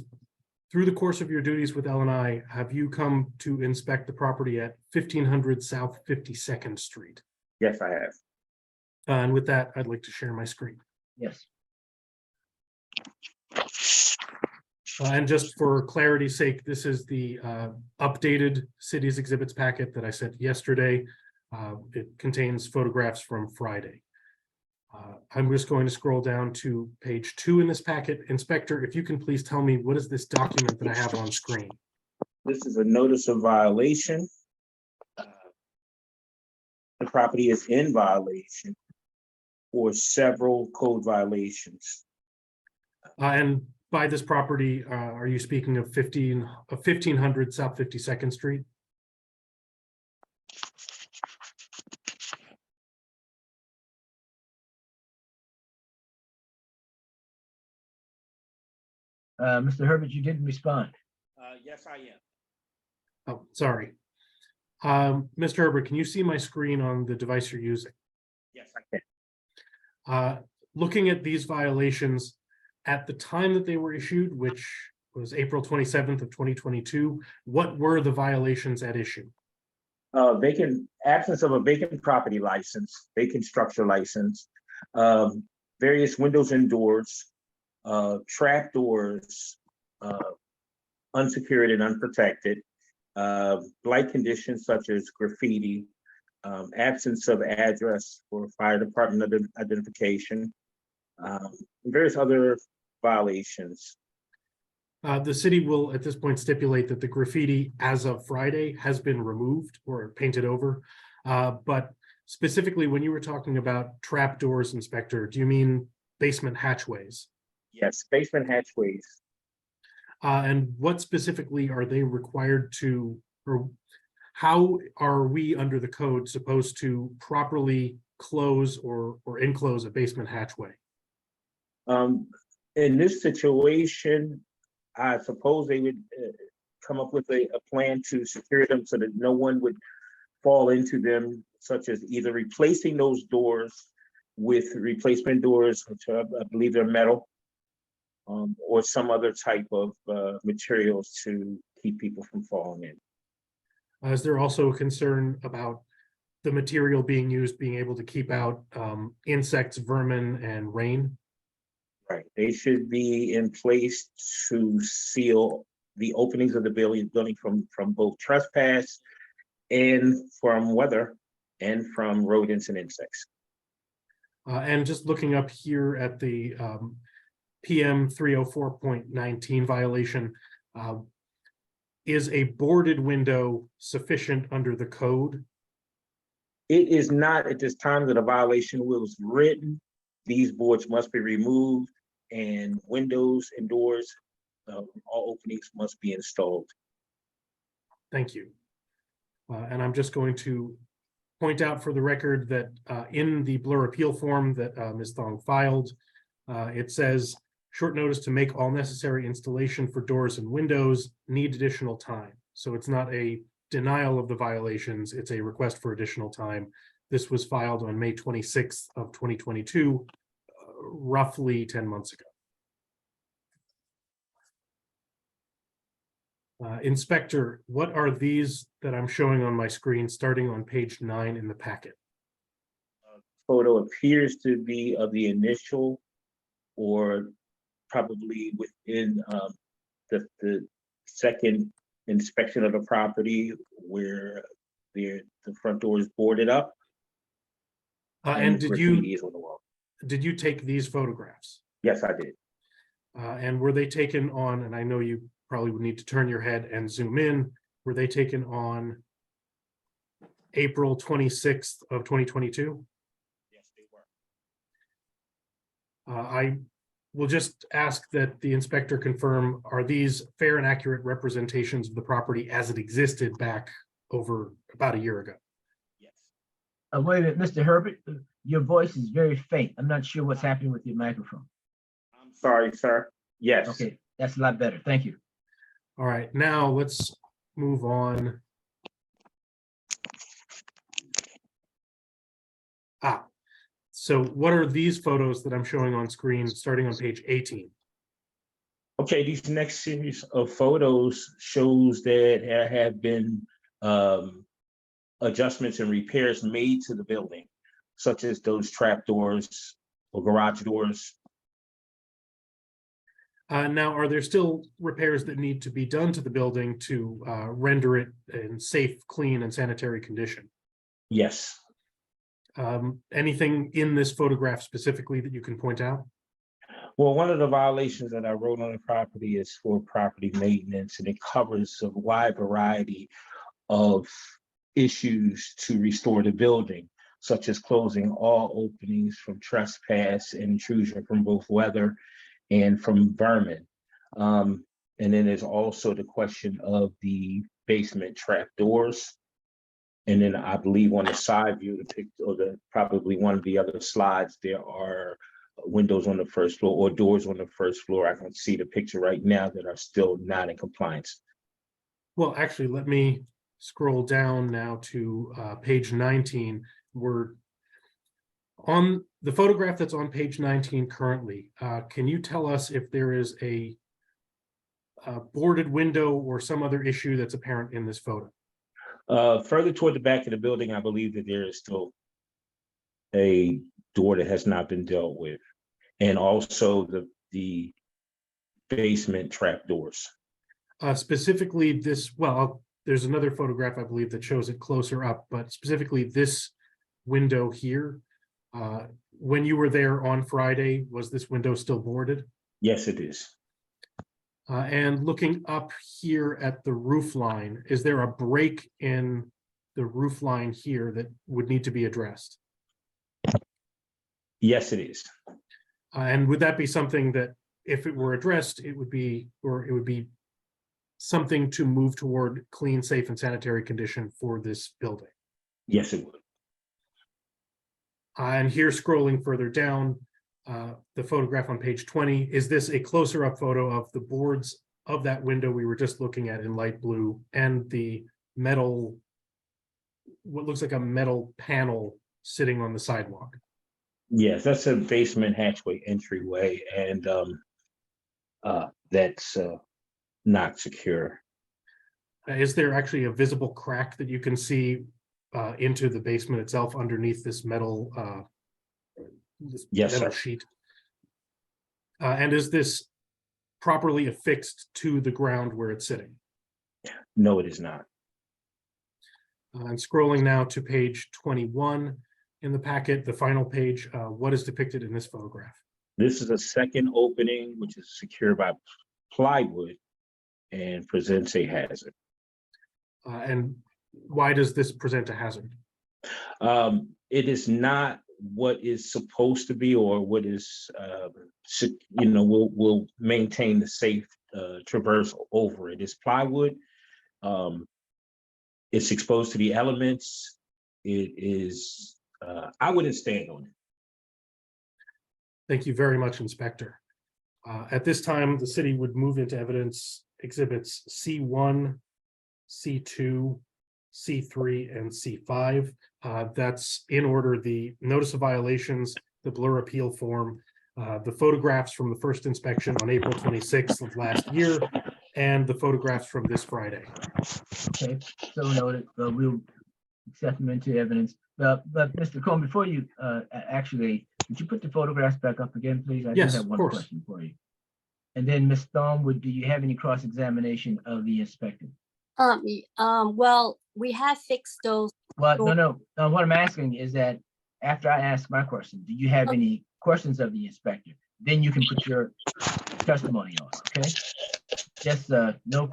through the course of your duties with L&I, have you come to inspect the property at 1500 South 52nd Street? Yes, I have. And with that, I'd like to share my screen. Yes. And just for clarity's sake, this is the updated cities exhibits packet that I sent yesterday. It contains photographs from Friday. I'm just going to scroll down to page 2 in this packet. Inspector, if you can please tell me, what is this document that I have on screen? This is a notice of violation. The property is in violation for several code violations. And by this property, are you speaking of 1500 South 52nd Street? Mr. Herbert, you didn't respond. Yes, I am. Oh, sorry. Mr. Herbert, can you see my screen on the device you're using? Yes, I can. Looking at these violations at the time that they were issued, which was April 27th of 2022, what were the violations at issue? Absence of a vacant property license, vacant structure license, various windows and doors, trap doors, unsecured and unprotected, Blight conditions such as graffiti, absence of address for fire department identification, various other violations. The city will at this point stipulate that the graffiti as of Friday has been removed or painted over. But specifically, when you were talking about trapdoors, Inspector, do you mean basement hatchways? Yes, basement hatchways. And what specifically are they required to, or how are we under the code supposed to properly close or enclose a basement hatchway? In this situation, I suppose they would come up with a plan to secure them so that no one would fall into them, such as either replacing those doors with replacement doors, which I believe they're metal, or some other type of materials to keep people from falling in. Is there also a concern about the material being used being able to keep out insects, vermin, and rain? Right, they should be in place to seal the openings of the building from both trespass and from weather and from rodents and insects. And just looking up here at the PM 304.19 violation, is a boarded window sufficient under the code? It is not at this time that a violation was written. These boards must be removed and windows and doors, all openings must be installed. Thank you. And I'm just going to point out for the record that in the Blur appeal form that Ms. Thong filed, it says, short notice to make all necessary installation for doors and windows, need additional time. So it's not a denial of the violations, it's a request for additional time. This was filed on May 26th of 2022, roughly 10 months ago. Inspector, what are these that I'm showing on my screen starting on page 9 in the packet? Photo appears to be of the initial or probably within the second inspection of the property where the front door is boarded up. And graffiti is on the wall. Did you take these photographs? Yes, I did. And were they taken on, and I know you probably would need to turn your head and zoom in, were they taken on April 26th of 2022? Yes, they were. I will just ask that the inspector confirm, are these fair and accurate representations of the property as it existed back over about a year ago? Yes. Wait a minute, Mr. Herbert, your voice is very faint. I'm not sure what's happening with your microphone. I'm sorry, sir. Yes. Okay, that's a lot better. Thank you. All right, now let's move on. So what are these photos that I'm showing on screen starting on page 18? Okay, these next series of photos shows that there have been adjustments and repairs made to the building, such as those trap doors or garage doors. Now, are there still repairs that need to be done to the building to render it in safe, clean, and sanitary condition? Yes. Anything in this photograph specifically that you can point out? Well, one of the violations that I wrote on the property is for property maintenance, and it covers a wide variety of issues to restore the building, such as closing all openings from trespass and intrusion from both weather and from vermin. And then there's also the question of the basement trap doors. And then I believe on the side view, probably one of the other slides, there are windows on the first floor or doors on the first floor. I can see the picture right now that are still not in compliance. Well, actually, let me scroll down now to page 19. We're on the photograph that's on page 19 currently. Can you tell us if there is a boarded window or some other issue that's apparent in this photo? Further toward the back of the building, I believe that there is still a door that has not been dealt with, and also the basement trap doors. Specifically this, well, there's another photograph, I believe, that shows it closer up, but specifically this window here. When you were there on Friday, was this window still boarded? Yes, it is. And looking up here at the roof line, is there a break in the roof line here that would need to be addressed? Yes, it is. And would that be something that if it were addressed, it would be something to move toward clean, safe, and sanitary condition for this building? Yes, it would. And here scrolling further down, the photograph on page 20, is this a closer up photo of the boards of that window we were just looking at in light blue and the metal, what looks like a metal panel sitting on the sidewalk? Yes, that's a basement hatchway entryway, and that's not secure. Is there actually a visible crack that you can see into the basement itself underneath this metal Yes, metal sir. sheet? And is this properly affixed to the ground where it's sitting? No, it is not. And scrolling now to page 21 in the packet, the final page, what is depicted in this photograph? This is a second opening, which is secured by plywood and presents a hazard. And why does this present a hazard? It is not what is supposed to be, or what is, will maintain the safe traversal over it. It's plywood. It's exposed to the elements. It is, I wouldn't stand on it. Thank you very much, Inspector. At this time, the city would move into evidence exhibits C1, C2, C3, and C5. That's in order: the notice of violations, the blur appeal form, the photographs from the first inspection on April 26th of last year, and the photographs from this Friday. Okay, so noted. We'll accept them into evidence. But Mr. Cohen, before you actually, would you put the photographs back up again, please? I Yes, do have of one course. question for you. And then Ms. Thornwood, do you have any cross-examination of the inspector? Well, we have fixed those. Well, no. What I'm asking is that after I ask my question, do you have any questions of the inspector? Then you can put your testimony on, okay? Just, no.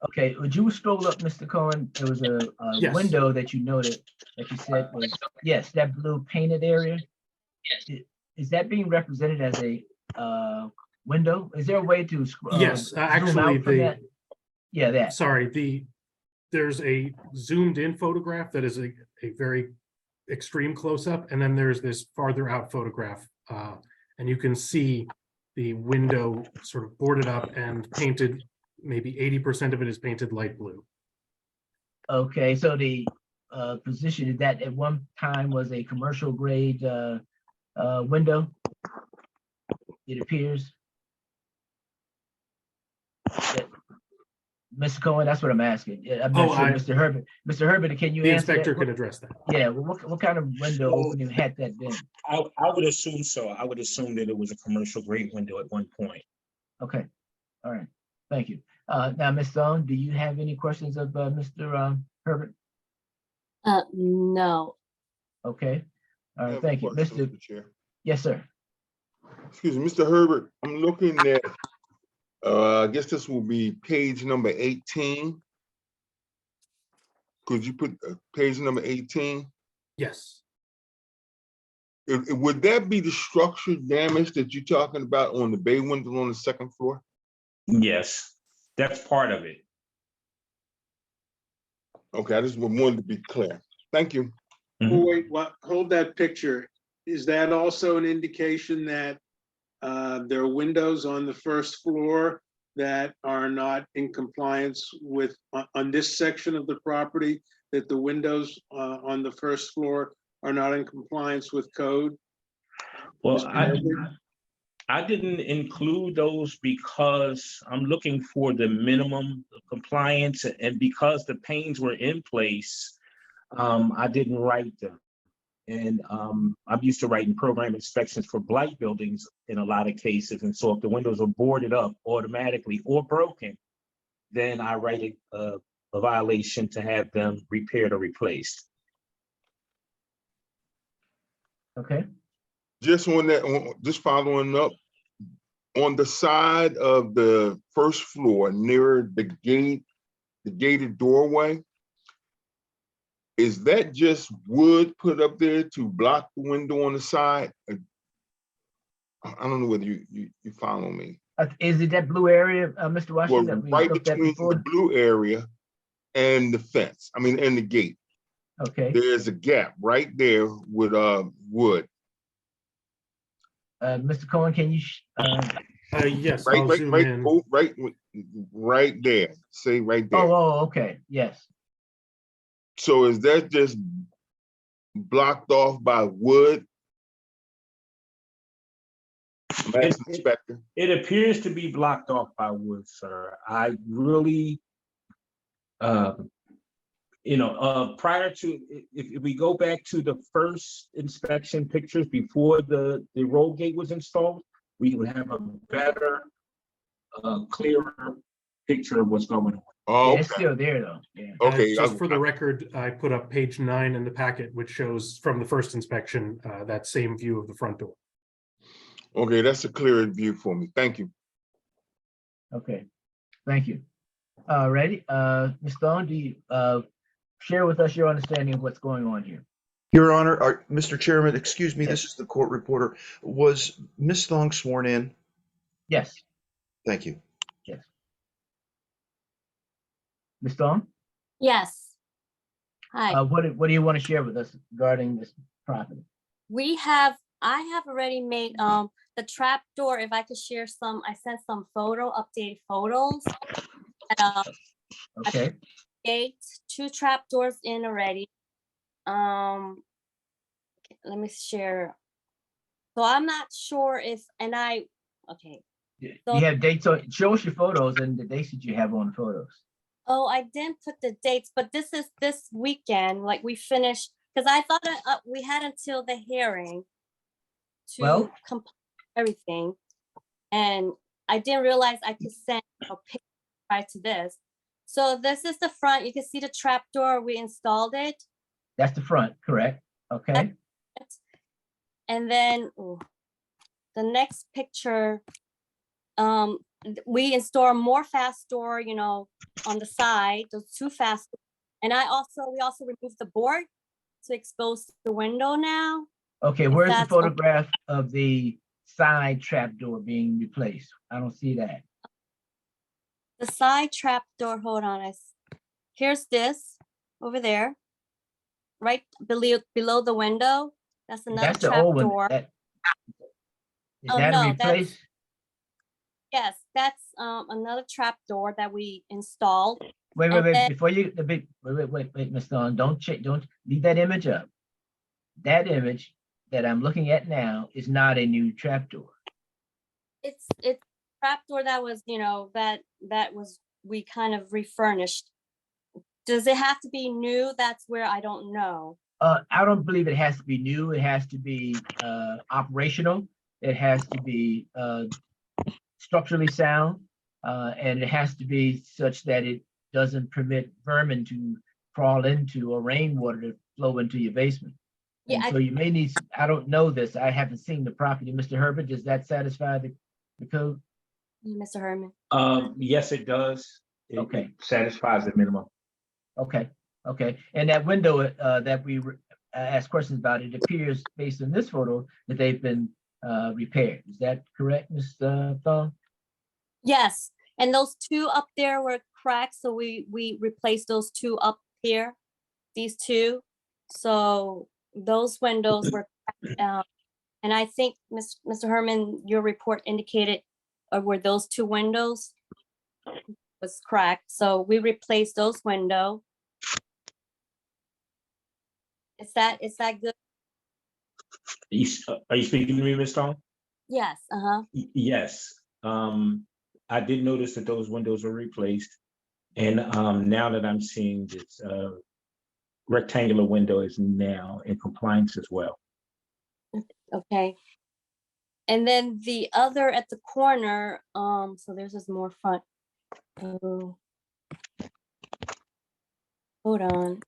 Okay, would you scroll up, Mr. Cohen? There was a Yes. window that you noted that you said was, yes, that blue painted area. Is that being represented as a window? Is there a way to? Yes, zoom actually, out from that? Yeah, that. Sorry, there's a zoomed in photograph that is a very extreme close-up, and then there's this farther out photograph. And you can see the window sort of boarded up and painted, maybe 80% of it is painted light blue. Okay, so the position is that at one time was a commercial grade window, it appears. Mr. Cohen, that's what I'm asking. I'm not sure, Mr. Herbert, can you The answer inspector that? can address that. Yeah, well, what kind of window opening had that been? I would assume so. I would assume that it was a commercial grade window at one point. Okay, all right, thank you. Now, Ms. Thorne, do you have any questions of Mr. Herbert? No. Okay, all I right, have a thank you. question, Mr. Mr. Chair. Yes, sir. Excuse me, Mr. Herbert, I'm looking at, I guess this will be page number 18. Could you put page number 18? Yes. Would that be the structure damage that you're talking about on the bay window on the second floor? Yes, that's part of it. Okay, I just wanted to be clear. Thank you. Oh, wait, hold that picture. Is that also an indication that there are windows on the first floor that are not in compliance with, on this section of the property, that the windows on the first floor are not in compliance with code? Well, I didn't include those because I'm looking for the minimum compliance, and because the panes were in place, I didn't write them. And I'm used to writing program inspections for blight buildings in a lot of cases. And so if the windows are boarded up automatically or broken, then I write a violation to have them repaired or replaced. Okay, Just just following up, on the side of the first floor near the gate, the gated doorway, is that just wood put up there to block the window on the side? I don't know whether you follow me. is it that blue area, Mr. Well, Washington, that we right looked at between before? the blue area and the fence, I mean, and the gate, Okay, there's a gap right there with wood. Mr. Cohen, can you, Yes, Right, I'll right, zoom right, in. oh, right there, say right there. okay, yes. So is that just blocked off by wood? I'm asking the inspector. It appears to be blocked off by wood, sir. I really, prior to, if we go back to the first inspection pictures before the road gate was installed, we would have a better, clearer picture of what's going on. Oh, Yeah, it's still there though, yeah. okay. Just for the record, I put up page 9 in the packet, which shows from the first inspection, that same view of the front door. Okay, that's a clearer view for me. Thank you. Okay, thank you. Ready? Ms. Thorne, do you share with us your understanding of what's going on here? Your Honor, Mr. Chairman, excuse me, this is the court reporter. Was Ms. Thong sworn in? Yes, Thank you. yes. Ms. Thorne, Yes. Hi. what do you want to share with us regarding this property? I have already made the trap door. If I could share some, I sent some updated photos. Okay, Gate, 2 trap doors in already. Let me share. So I'm not sure if, okay. you So- have dates on, show us your photos and the dates that you have on the photos. Oh, I didn't put the dates, but this is this weekend, like we finished, because I thought we had until the hearing to Well- complete everything. And I didn't realize I could send a picture prior to this. So this is the front. You can see the trap door. We installed it. That's the front, correct? Okay, And then the next picture, we install more fast door, on the side, those 2 fast. And we also removed the board to expose the window now. okay, where's the that's photograph of the side trap door being replaced? I don't see that. The side trap door, hold on, here's this over there, right below the window. That's another That's the trap old one. door. Is Oh, that no, a replace? Yes, that's another trap door that we installed. Wait, And then- before you, wait, Ms. Thorne, don't leave that image up. That image that I'm looking at now is not a new trapdoor. It's trap door that was, that was, we kind of refurnished. Does it have to be new? That's where I don't know. I don't believe it has to be new. It has to be operational. It has to be structurally sound, and it has to be such that it doesn't permit vermin to crawl into or rainwater to flow into your basement. Yeah, And so you may need, I don't know this, I haven't seen the property. Mr. Herbert, does that satisfy the code? Mr. Herman. Yes, it does. It Okay. satisfies the minimum. Okay, okay. And that window that we asked questions about, it appears based on this photo that they've been repaired. Is that correct, Ms. Thong? Yes, and those 2 up there were cracked, so we replaced those 2 up here, these 2. So those windows were cracked, and I think Mr. Herman, your report indicated were those 2 windows was cracked, so we replaced those windows. Is that good? Are you speaking to me, Ms. Stone? Yes, Yes. I did notice that those windows were replaced. And now that I'm seeing this rectangular window is now in compliance as well. okay. And then the other at the corner, so there's just more front. Hold on.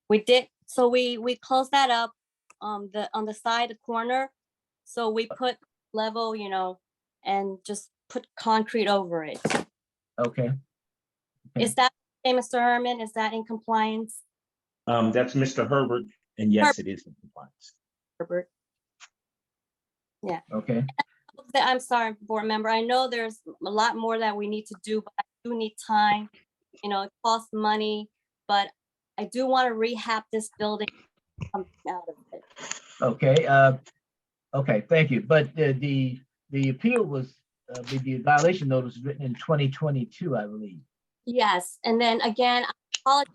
We did, so we closed that up, on the side corner. So we put level, and just put concrete over it. Okay, Is that, okay, Mr. Herman, is that in compliance, That's Mr. Herbert, and yes, it is in compliance. Herbert? Yeah. okay. I'm sorry, board member. I know there's a lot more that we need to do, but I do need time. It costs money, but I do want to rehab this building. Something out of it. Okay, okay, thank you. But the appeal was, the violation notice was written in 2022, I believe. Yes, and then again, I apologize.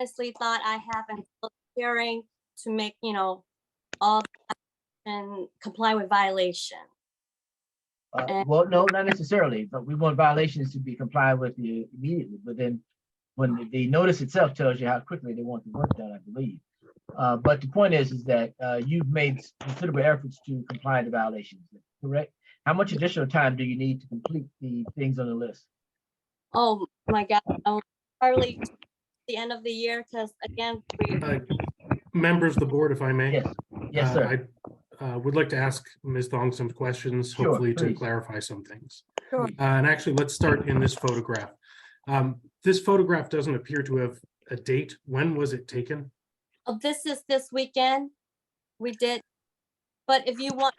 Honestly thought I have until hearing to make, all and comply with violation. Well, no, not necessarily, but we want violations to be complied with immediately, but then when the notice itself tells you how quickly they want the work done, I believe. But the point is that you've made considerable efforts to comply with the violations, correct? How much additional time do you need to complete the things on the list? Oh my God, probably the end of the year, because again, Members of the board, if I may. Yes, yes, sir. I would like to ask Ms. Thong some questions, Sure, hopefully to please. clarify some things. Sure. And actually, let's start in this photograph. This photograph doesn't appear to have a date. When was it taken? Oh, this is this weekend. We did, but if you want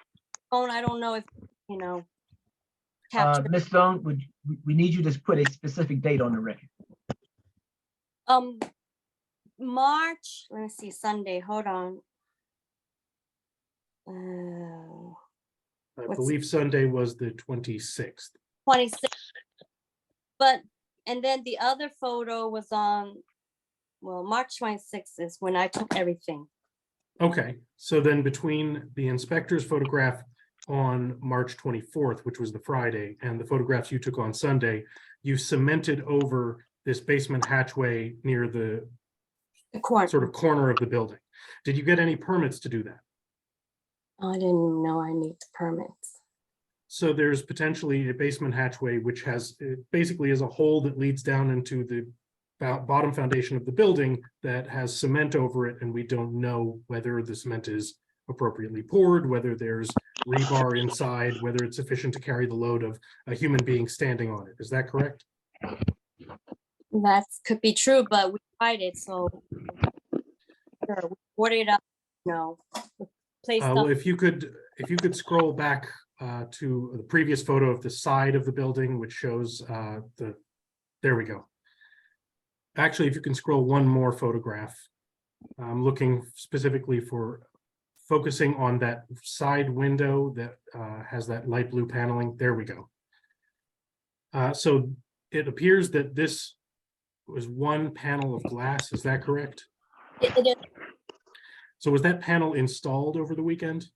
phone, I don't know if, capture. Ms. Stone, we need you to put a specific date on the record. March, let me see, Sunday, hold on. I What's- believe Sunday was the 26th. 26th. But, and then the other photo was on, well, March 26th is when I took everything. Okay, so then between the inspector's photograph on March 24th, which was the Friday, and the photographs you took on Sunday, you cemented over this basement hatchway near the corner. sort of corner of the building. Did you get any permits to do that? I didn't know I need the permits. So there's potentially a basement hatchway, which has, it basically is a hole that leads down into the bottom foundation of the building that has cement over it, and we don't know whether the cement is appropriately poured, whether there's rebar inside, whether it's sufficient to carry the load of a human being standing on it. Is that correct? That could be true, but we tried it, so. Sure, we boarded it up, place Well, stuff. if you could scroll back to the previous photo of the side of the building, which shows there we go. Actually, if you can scroll one more photograph, I'm looking specifically for focusing on that side window that has that light blue paneling. There we go. So it appears that this was one panel of glass. Is that correct? It is. So was that panel installed over the weekend?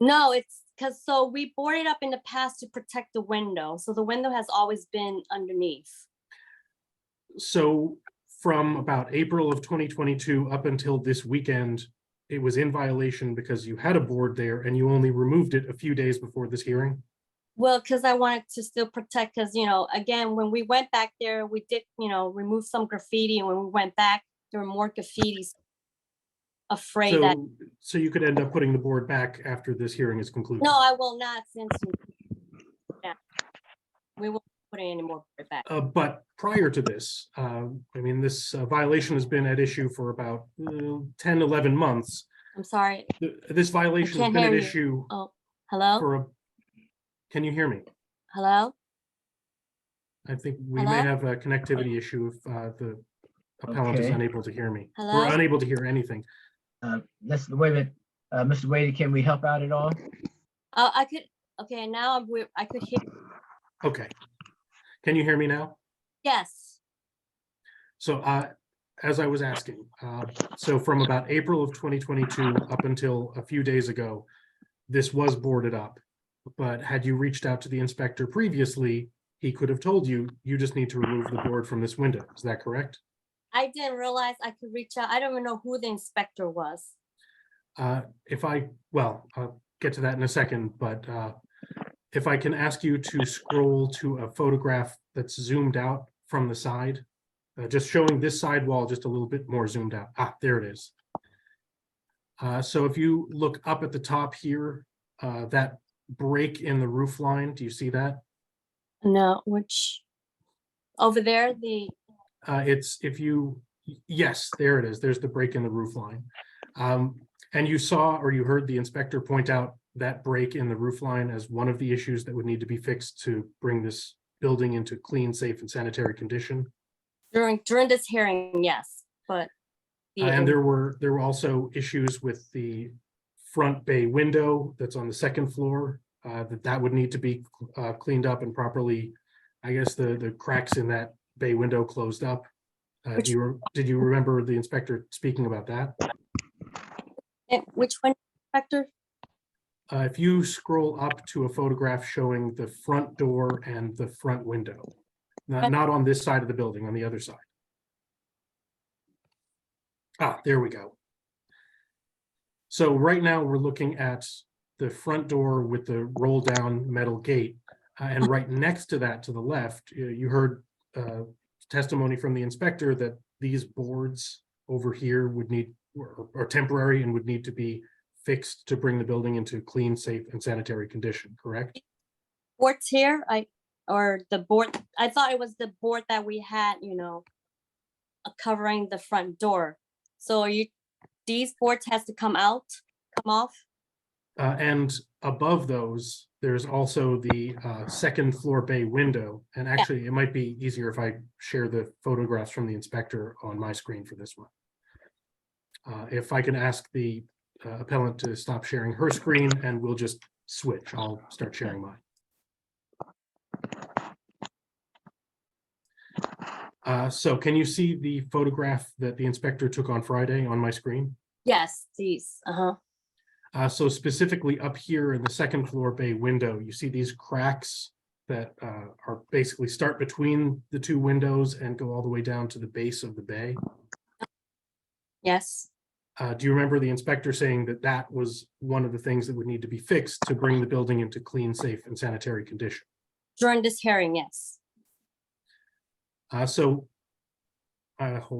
No, it's because, so we boarded up in the past to protect the window. So the window has always been underneath. So from about April of 2022 up until this weekend, it was in violation because you had a board there and you only removed it a few days before this hearing? Well, because I wanted to still protect, because, again, when we went back there, we did, remove some graffiti. And when we went back, there were more graffitis. Afraid that, So you could end up putting the board back after this hearing is concluded? no, I will not, since, yeah, we won't put any more back. But prior to this, this violation has been at issue for about 10, 11 months. I'm sorry. This violation has can't been at hear you. issue Oh, hello? for a, can you hear me? Hello? I think we may Hello? have a connectivity issue if the appellant is Okay. unable to hear me. Hello? We're unable to hear anything. Let's wait a minute. Mr. Wade, can we help out at all? I could, okay, now I could hear, Okay. Can you hear me now? yes. So as I was asking, so from about April of 2022 up until a few days ago, this was boarded up. But had you reached out to the inspector previously, he could have told you, you just need to remove the board from this window. Is that correct? I didn't realize I could reach out. I don't even know who the inspector was. Well, I'll get to that in a second, but if I can ask you to scroll to a photograph that's zoomed out from the side, just showing this sidewall just a little bit more zoomed out. Ah, there it is. So if you look up at the top here, that break in the roof line, do you see that? No, which, over there, It's if you, yes, there it is. There's the break in the roof line. And you saw or you heard the inspector point out that break in the roof line as one of the issues that would need to be fixed to bring this building into clean, safe, and sanitary condition. during this hearing, yes, but. And there were also issues with the front bay window that's on the second floor, that would need to be cleaned up and properly, I guess, the cracks in that bay window closed up. Did you remember the inspector speaking about that? Which one, Inspector? If you scroll up to a photograph showing the front door and the front window, not on this side of the building, on the other side. Ah, there we go. So right now we're looking at the front door with the roll down metal gate. And right next to that, to the left, you heard testimony from the inspector that these boards over here would need, are temporary and would need to be fixed to bring the building into clean, safe, and sanitary condition, correct? Boards here, or the board, I thought it was the board that we had, covering the front door. So these boards has to come off? And above those, there's also the second floor bay window. And actually, it might be easier if I share the photographs from the inspector on my screen for this one. If I can ask the appellant to stop sharing her screen and we'll just switch. I'll start sharing mine. So can you see the photograph that the inspector took on Friday on my screen? Yes, these, So specifically up here in the second floor bay window, you see these cracks that are basically start between the two windows and go all the way down to the base of the bay. Yes. Do you remember the inspector saying that that was one of the things that would need to be fixed to bring the building into clean, safe, and sanitary condition? During this hearing, yes. Hold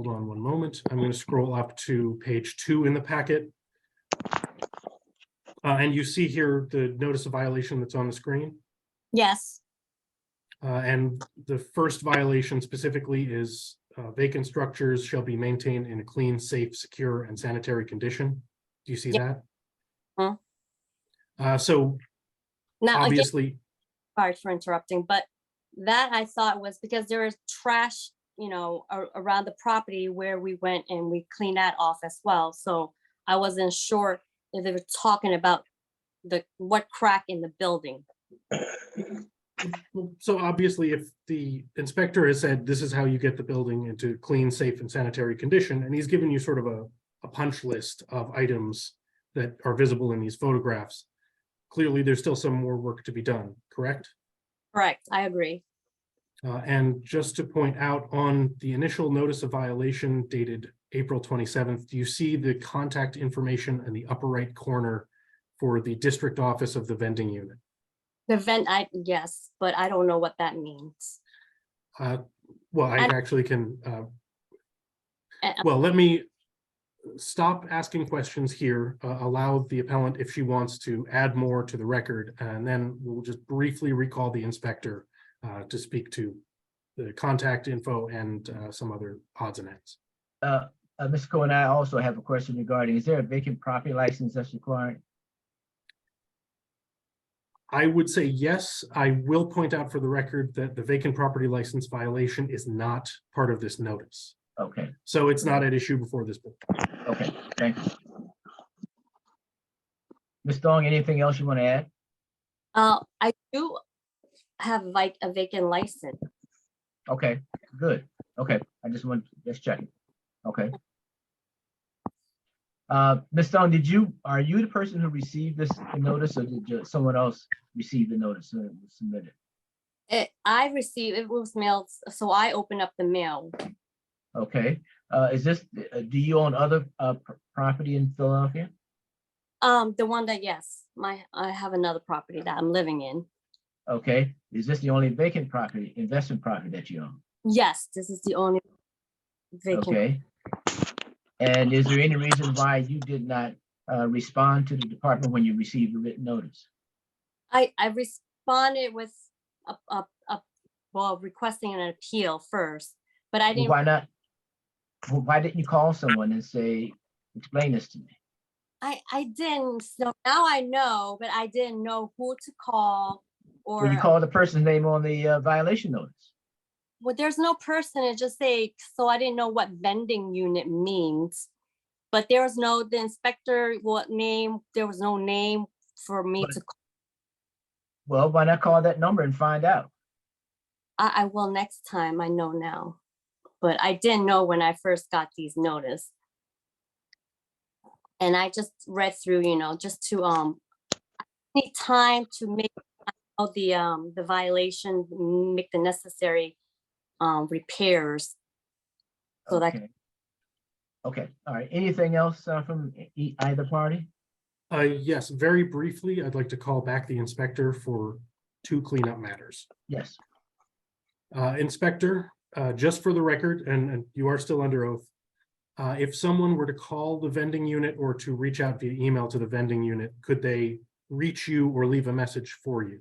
on one moment. I'm going to scroll up to page 2 in the packet. And you see here the notice of violation that's on the screen. Yes. And the first violation specifically is vacant structures shall be maintained in a clean, safe, secure, and sanitary condition. Do you see that? So now, obviously, again, sorry for interrupting, but that I thought was because there is trash, around the property where we went and we cleaned that off as well. So I wasn't sure if they were talking about what crack in the building. so obviously, if the inspector has said this is how you get the building into clean, safe, and sanitary condition, and he's given you sort of a punch list of items that are visible in these photographs, clearly there's still some more work to be done, correct? Correct, I agree. And just to point out, on the initial notice of violation dated April 27th, do you see the contact information in the upper right corner for the district office of the vending unit? Yes, but I don't know what that means. Well, I actually can, well, let me stop asking questions here, allow the appellant, if she wants to add more to the record, and then we'll just briefly recall the inspector to speak to the contact info and some other odds and ends. Mr. Cohen, I also have a question regarding, is there a vacant property license that's required? I would say yes. I will point out for the record that the vacant property license violation is not part of this notice. Okay. So it's not at issue before this board. Okay, thank you. Ms. Dong, anything else you want to add? I do have like a vacant license. Okay, good. Okay, I just want to just check. Okay. Ms. Stone, are you the person who received this notice, or did someone else receive the notice that was submitted? I received, it was mailed, so I opened up the mail. Okay. Do you own other property in Philadelphia? The one that, yes, I have another property that I'm living in. Okay. Is this the only vacant property, investment property that you own? Yes, this is the only. vacant. Okay. And is there any reason why you did not respond to the department when you received a written notice? I responded with well, requesting an appeal first, but I Well, didn't. why not? Well, why didn't you call someone and say, explain this to me? I didn't. So now I know, but I didn't know who to call or. Well, you called the person's name on the violation notice. Well, there's no person. It just say, so I didn't know what vending unit means. But there was no, the inspector, what name, there was no name for me to call. Well, why not call that number and find out? I will next time, I know now. But I didn't know when I first got these notice. And I just read through, you know, just to I need time to make all the violation, make the necessary repairs. So that. Okay, all right. Anything else from either party? Yes, very briefly, I'd like to call back the inspector for 2 cleanup matters. Yes. Inspector, just for the record, and you are still under oath, if someone were to call the vending unit or to reach out via email to the vending unit, could they reach you or leave a message for you?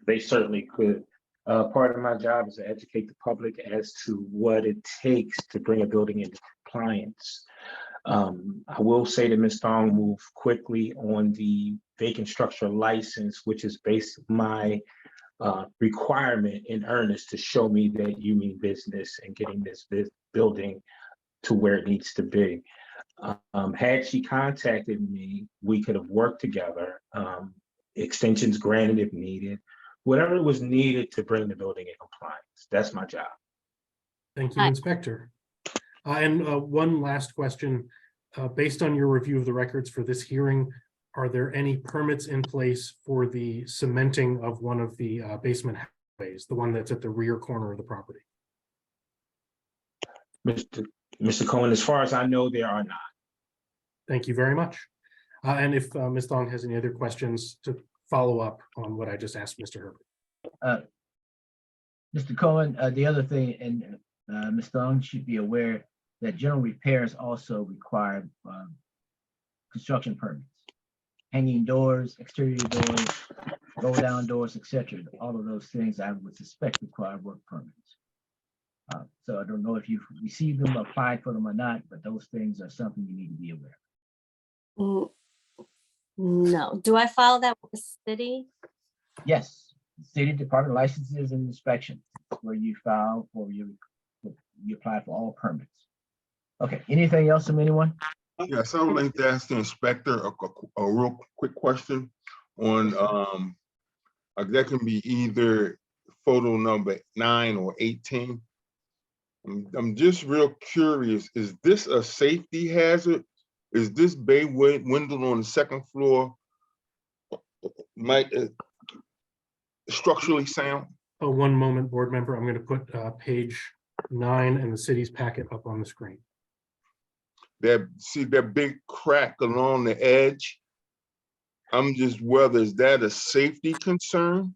They certainly could. Part of my job is to educate the public as to what it takes to bring a building into compliance. I will say that Ms. Thong moved quickly on the vacant structure license, which is based my requirement in earnest to show me that you mean business and getting this building to where it needs to be. Had she contacted me, we could have worked together, extensions granted if needed, whatever was needed to bring the building in compliance. That's my job. Thank you, Inspector. And one last question. Based on your review of the records for this hearing, are there any permits in place for the cementing of one of the basement hallways, the one that's at the rear corner of the property? Mr. Cohen, as far as I know, there are not. Thank you very much. And if Ms. Thong has any other questions to follow up on what I just asked Mr. Herbert. Mr. Cohen, the other thing, and Ms. Thong should be aware that general repairs also require construction permits. Hanging doors, exterior doors, roll down doors, etc. All of those things I would suspect require work permits. So I don't know if you've received them, applied for them or not, but those things are something you need to be aware of. No. Do I file that with the city? Yes, City Department licenses and inspections where you file for you apply for all permits. Okay, anything else from anyone? Yes, I would like to ask the inspector a real quick question on, that can be either photo number 9 or 18. I'm just real curious, is this a safety hazard? Is this bay window on the second floor might structurally sound? Oh, one moment, board member. I'm going to put page 9 and the city's packet up on the screen. See that big crack along the edge? I'm just whether is that a safety concern?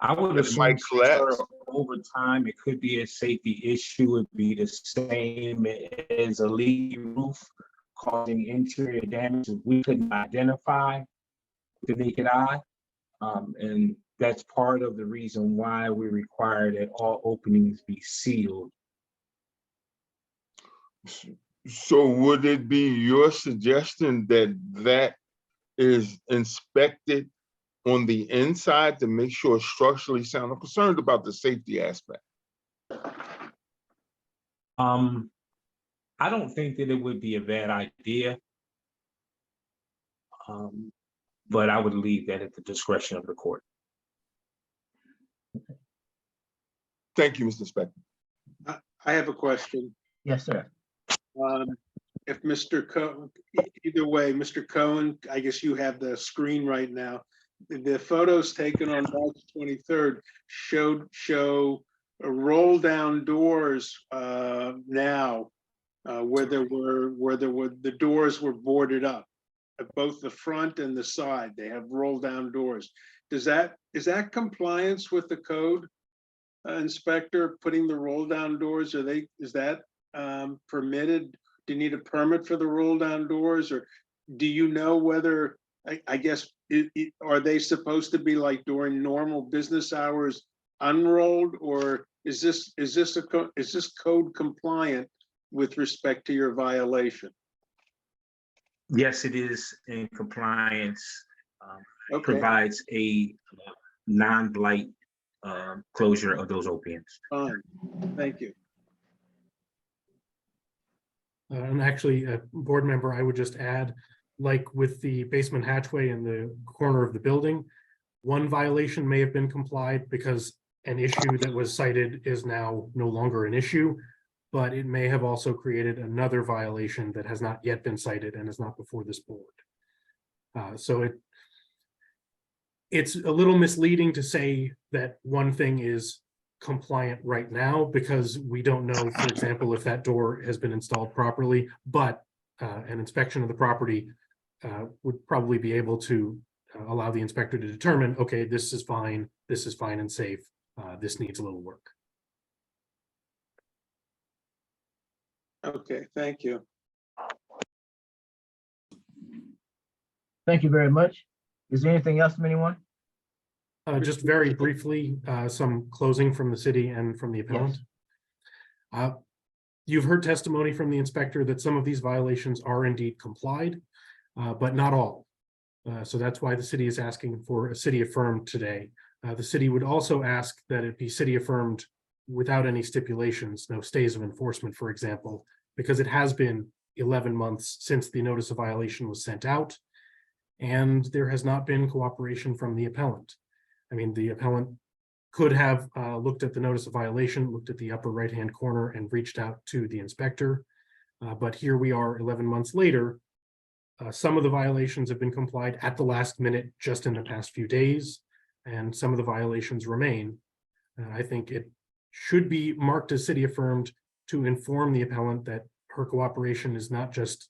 I would It might assume collapse. over time, it could be a safety issue. It'd be the same as a leaky roof causing interior damage that we couldn't identify with the naked eye. And that's part of the reason why we require that all openings be sealed. So would it be your suggestion that that is inspected on the inside to make sure it's structurally sound? I'm concerned about the safety aspect. I don't think that it would be a bad idea. But I would leave that at the discretion of the court. Thank you, Mr. Inspector. I have a question. Yes, sir. If Mr. Cohen, either way, Mr. Cohen, I guess you have the screen right now. The photos taken on March 23rd show roll down doors now where the doors were boarded up at both the front and the side. They have roll down doors. Is that compliance with the code? inspector putting the roll down doors? Is that permitted? Do you need a permit for the roll down doors, or do you know whether, I guess, are they supposed to be like during normal business hours unrolled, or is this code compliant with respect to your violation? Yes, it is in compliance. Okay. Provides a non-blight closure of those openings. Fine, thank you. And actually, board member, I would just add, like with the basement hatchway in the corner of the building, one violation may have been complied because an issue that was cited is now no longer an issue, but it may have also created another violation that has not yet been cited and is not before this board. So it's a little misleading to say that one thing is compliant right now, because we don't know, for example, if that door has been installed properly, but an inspection of the property would probably be able to allow the inspector to determine, okay, this is fine and safe, this needs a little work. Okay, thank you. Thank you very much. Is there anything else from anyone? Just very briefly, some closing from the city and from the appellant. You've heard testimony from the inspector that some of these violations are indeed complied, but not all. So that's why the city is asking for a city affirmed today. The city would also ask that it be city affirmed without any stipulations, no stays of enforcement, for example, because it has been 11 months since the notice of violation was sent out, and there has not been cooperation from the appellant. I mean, the appellant could have looked at the notice of violation, looked at the upper right-hand corner and reached out to the inspector. But here we are 11 months later. Some of the violations have been complied at the last minute just in the past few days, and some of the violations remain. I think it should be marked as city affirmed to inform the appellant that her cooperation is not just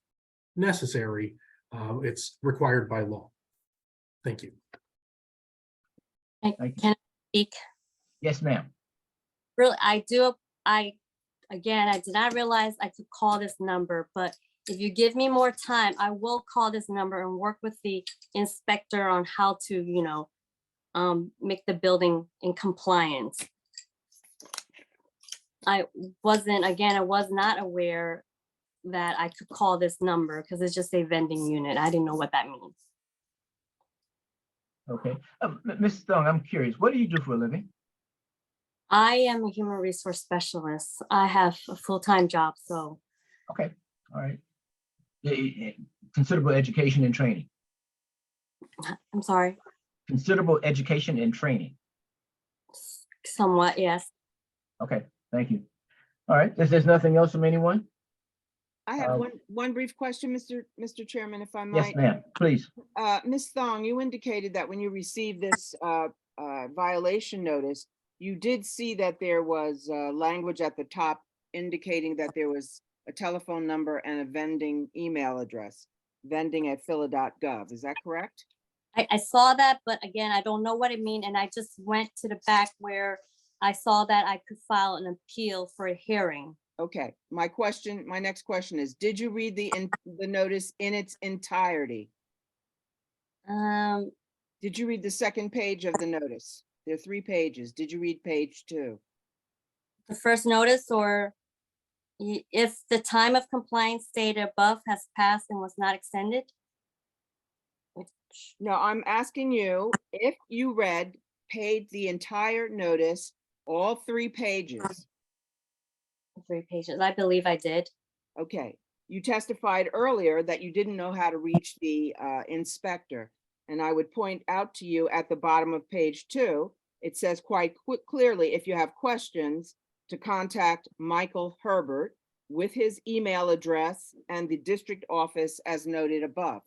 necessary, it's required by law. Thank you. Thank you. Can I speak? Yes, ma'am. Really, I did not realize I could call this number, but if you give me more time, I will call this number and work with the inspector on how to, make the building in compliance. I was not aware that I could call this number because it's just a vending unit. I didn't know what that means. Okay. Ms. Thong, I'm curious, what do you do for a living? I am a human resource specialist. I have a full-time job, so. Okay, all right. Considerable education and training. I'm sorry. Considerable education and training. Somewhat, yes. Okay, thank you. All right, if there's nothing else from anyone? I have one brief question, Mr. Chairman, if I might. Yes, ma'am, please. Ms. Thong, you indicated that when you received this violation notice, you did see that there was language at the top indicating that there was a telephone number and a vending email address, vending@phila.gov. Is that correct? I saw that, but again, I don't know what it means. And I just went to the back where I saw that I could file an appeal for a hearing. Okay, my next question is, did you read the notice in its entirety? Did you read the second page of the notice? There are 3 pages. Did you read page 2? The first notice, or if the time of compliance stated above has passed and was not extended? No, I'm asking you if you read the entire notice, all 3 pages. 3 pages. I believe I did. Okay. You testified earlier that you didn't know how to reach the inspector. And I would point out to you at the bottom of page 2, it says quite clearly, if you have questions, to contact Michael Herbert with his email address and the district office as noted above.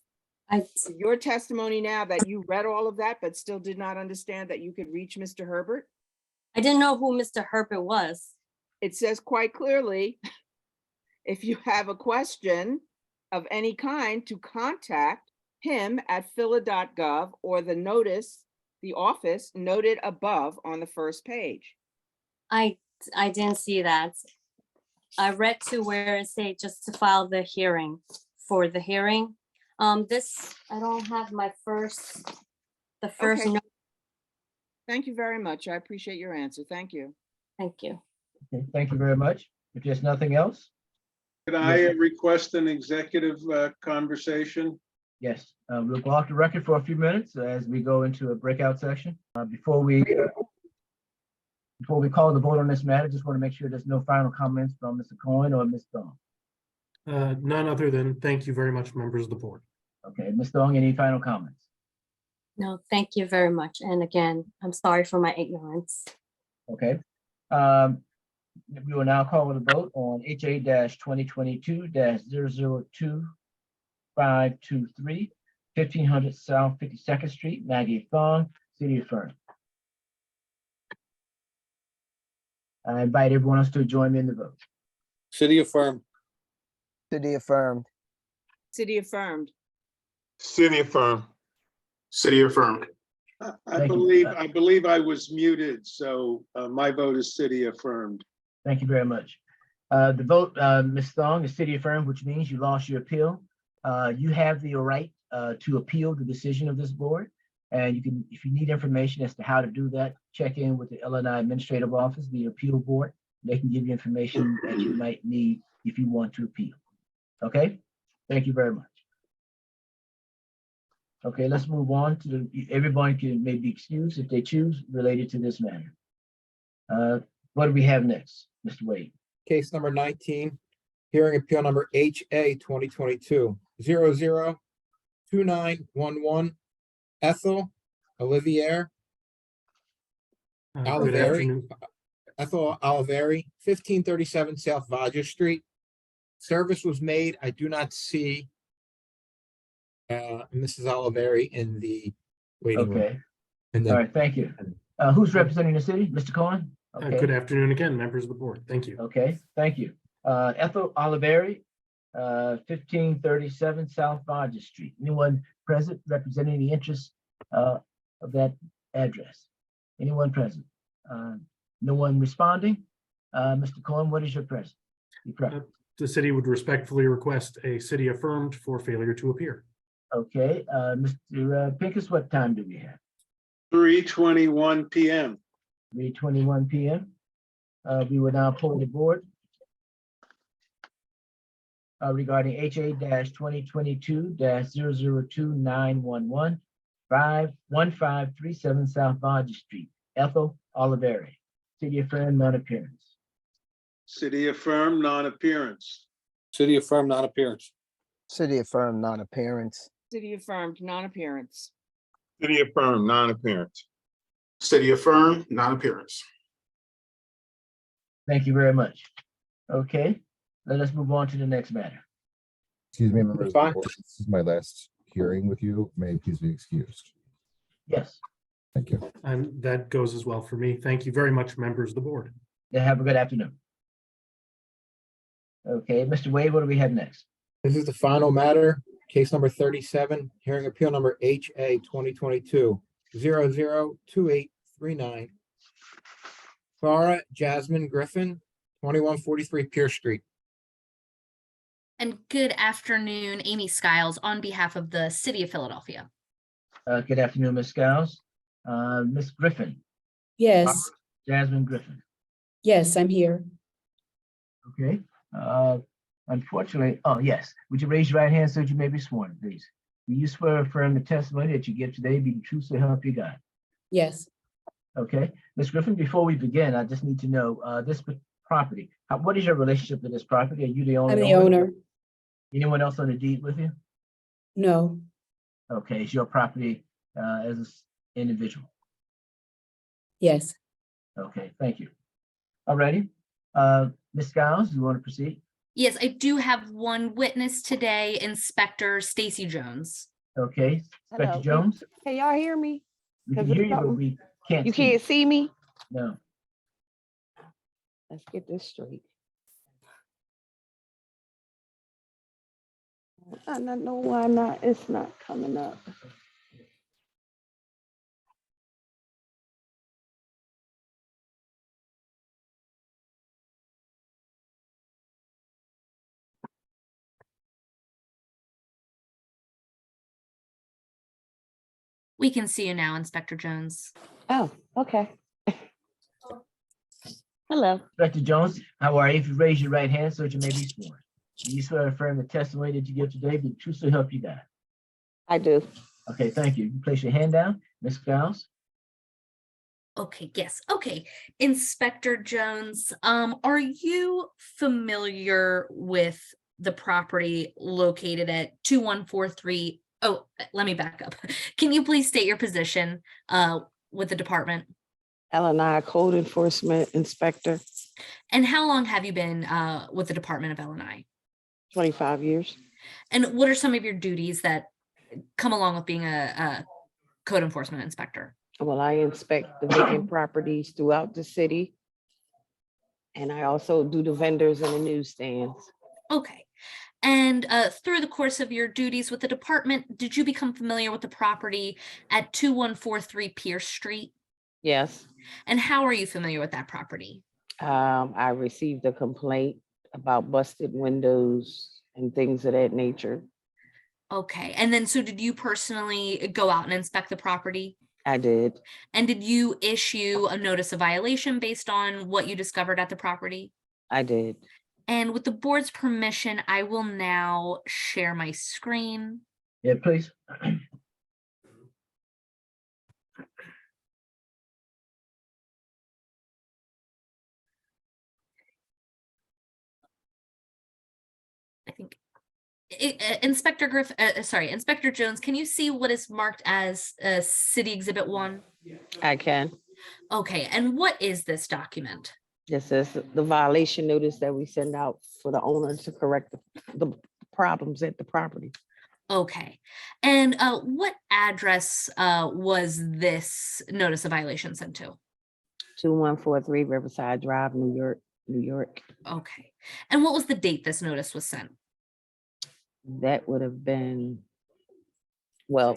Your testimony now that you read all of that, but still did not understand that you could reach Mr. Herbert? I didn't know who Mr. Herbert was. It says quite clearly, if you have a question of any kind, to contact him at phila.gov or the office noted above on the first page. I didn't see that. I read to where it say just to file the hearing for the hearing. This, I don't have my the first Okay. note. Thank you very much. I appreciate your answer. Thank you. Thank you. Okay, thank you very much. If there's nothing else, Could I request an executive conversation? yes, we'll go off the record for a few minutes as we go into a breakout section. Before we call the vote on this matter, just want to make sure there's no final comments from Mr. Cohen or Ms. Thong. None other than thank you very much, members of the board. Okay, Ms. Thong, any final comments? No, thank you very much. And again, I'm sorry for my ignorance. Okay. We will now call the vote on HA-2022-002523, 1500 South 52nd Street, Maggie Thong, City of Fern. I invite everyone else to join me in the vote. City affirmed. City affirmed. City affirmed. City affirmed. City affirmed. I Thank you. believe I was muted, so my vote is city affirmed. Thank you very much. The vote, Ms. Thong, is city affirmed, which means you lost your appeal. You have the right to appeal the decision of this board. And you can, if you need information as to how to do that, check in with the LNI Administrative Office, the appeal board. They can give you information that you might need if you want to appeal. Okay, thank you very much. Okay, let's move on to everyone can maybe excuse if they choose related to this matter. What do we have next, Mr. Wade? Case number 19, hearing appeal number HA 2022-002911, Ethel Olivier. Good Oliveri, afternoon. Ethel Oliveri, 1537 South Vodger Street. Service was made. I do not see Mrs. Oliveri in the waiting room. Okay, And all then right, thank you. Who's representing the city? Mr. Cohen? Good Okay, afternoon again, members of the board. Thank you. okay, thank you. Ethel Oliveri, 1537 South Vodger Street. Anyone present representing the interests of that address? Anyone present? No one responding? Mr. Cohen, what is your present? The city would respectfully request a city affirmed for failure to appear. Okay, Mr. Pincus, what time do we have? 3:21 PM. 3:21 PM. We will now pull the board regarding HA-2022-002911, 1537 South Vodger Street, Ethel Oliveri, city affirmed non-appearance. City affirmed non-appearance. City affirmed non-appearance. City affirmed non-appearance. City affirmed non-appearance. City affirmed non-appearance. City affirmed, non-appearance. Thank you very much. Okay, let us move on to the next matter. Excuse me, members. of the Fine. board, This is my last hearing with you. May I please be excused? Yes, Thank you. And that goes as well for me. Thank you very much, members of the board. then have a good afternoon. Okay, Mr. Wade, what do we have next? this is the final matter, case number 37, hearing appeal number HA 2022-002839. Clara Jasmine Griffin, 2143 Pierce Street. And good afternoon, Amy Skiles on behalf of the City of Philadelphia. Good afternoon, Ms. Skiles. Ms. Griffin, Yes, Jasmine Griffin. yes, I'm here. Okay, unfortunately, oh, yes. Would you raise your right hand so that you may be sworn, please? Will you swear or affirm the testimony that you give today be the truth so help you God? Yes, Okay, Ms. Griffin, before we begin, I just need to know, this property, what is your relationship to this property? Are you the owner? I'm the owner. Anyone else on the deed with you? No, Okay, it's your property as an individual. yes, Okay, thank you. All righty. Ms. Skiles, you want to proceed? Yes, I do have one witness today, Inspector Stacy Jones. Okay, Inspector Hello. Jones, Can y'all hear me? we can 'Cause hear it's you, but something- we can't You see. can't see me? No. Let's get this straight. I don't know why not, it's not coming up. We can see you now, Inspector Jones. Oh, okay. Hello. Inspector Jones, how are you? If you raise your right hand so that you may be sworn. Do you swear or affirm the testimony that you give today be the truth so help you God? I do. Okay, thank you. You place your hand down, Ms. Giles. Okay, yes, okay. Inspector Jones, are you familiar with the property located at 2143? Oh, let me back up. Can you please state your position with the department? LNI Code Enforcement Inspector, And how long have you been with the Department of LNI? 25 years. And what are some of your duties that come along with being a code enforcement inspector? Well, I inspect the vacant properties throughout the city. And I also do the vendors and the newsstands. Okay. And through the course of your duties with the department, did you become familiar with the property at 2143 Pierce Street? Yes. And how are you familiar with that property? I received a complaint about busted windows and things of that nature. Okay. And then, so did you personally go out and inspect the property? I did. And did you issue a notice of violation based on what you discovered at the property? I did. And with the board's permission, I will now share my screen. Yeah, please. I think Inspector Jones, can you see what is marked as City Exhibit 1? I can. Okay, and what is this document? This is the violation notice that we send out for the owner to correct the problems at the property. Okay, and what address was this notice of violation sent to? 2143 Riverside Drive, New York, New York. Okay, and what was the date this notice was sent? That would have been, well,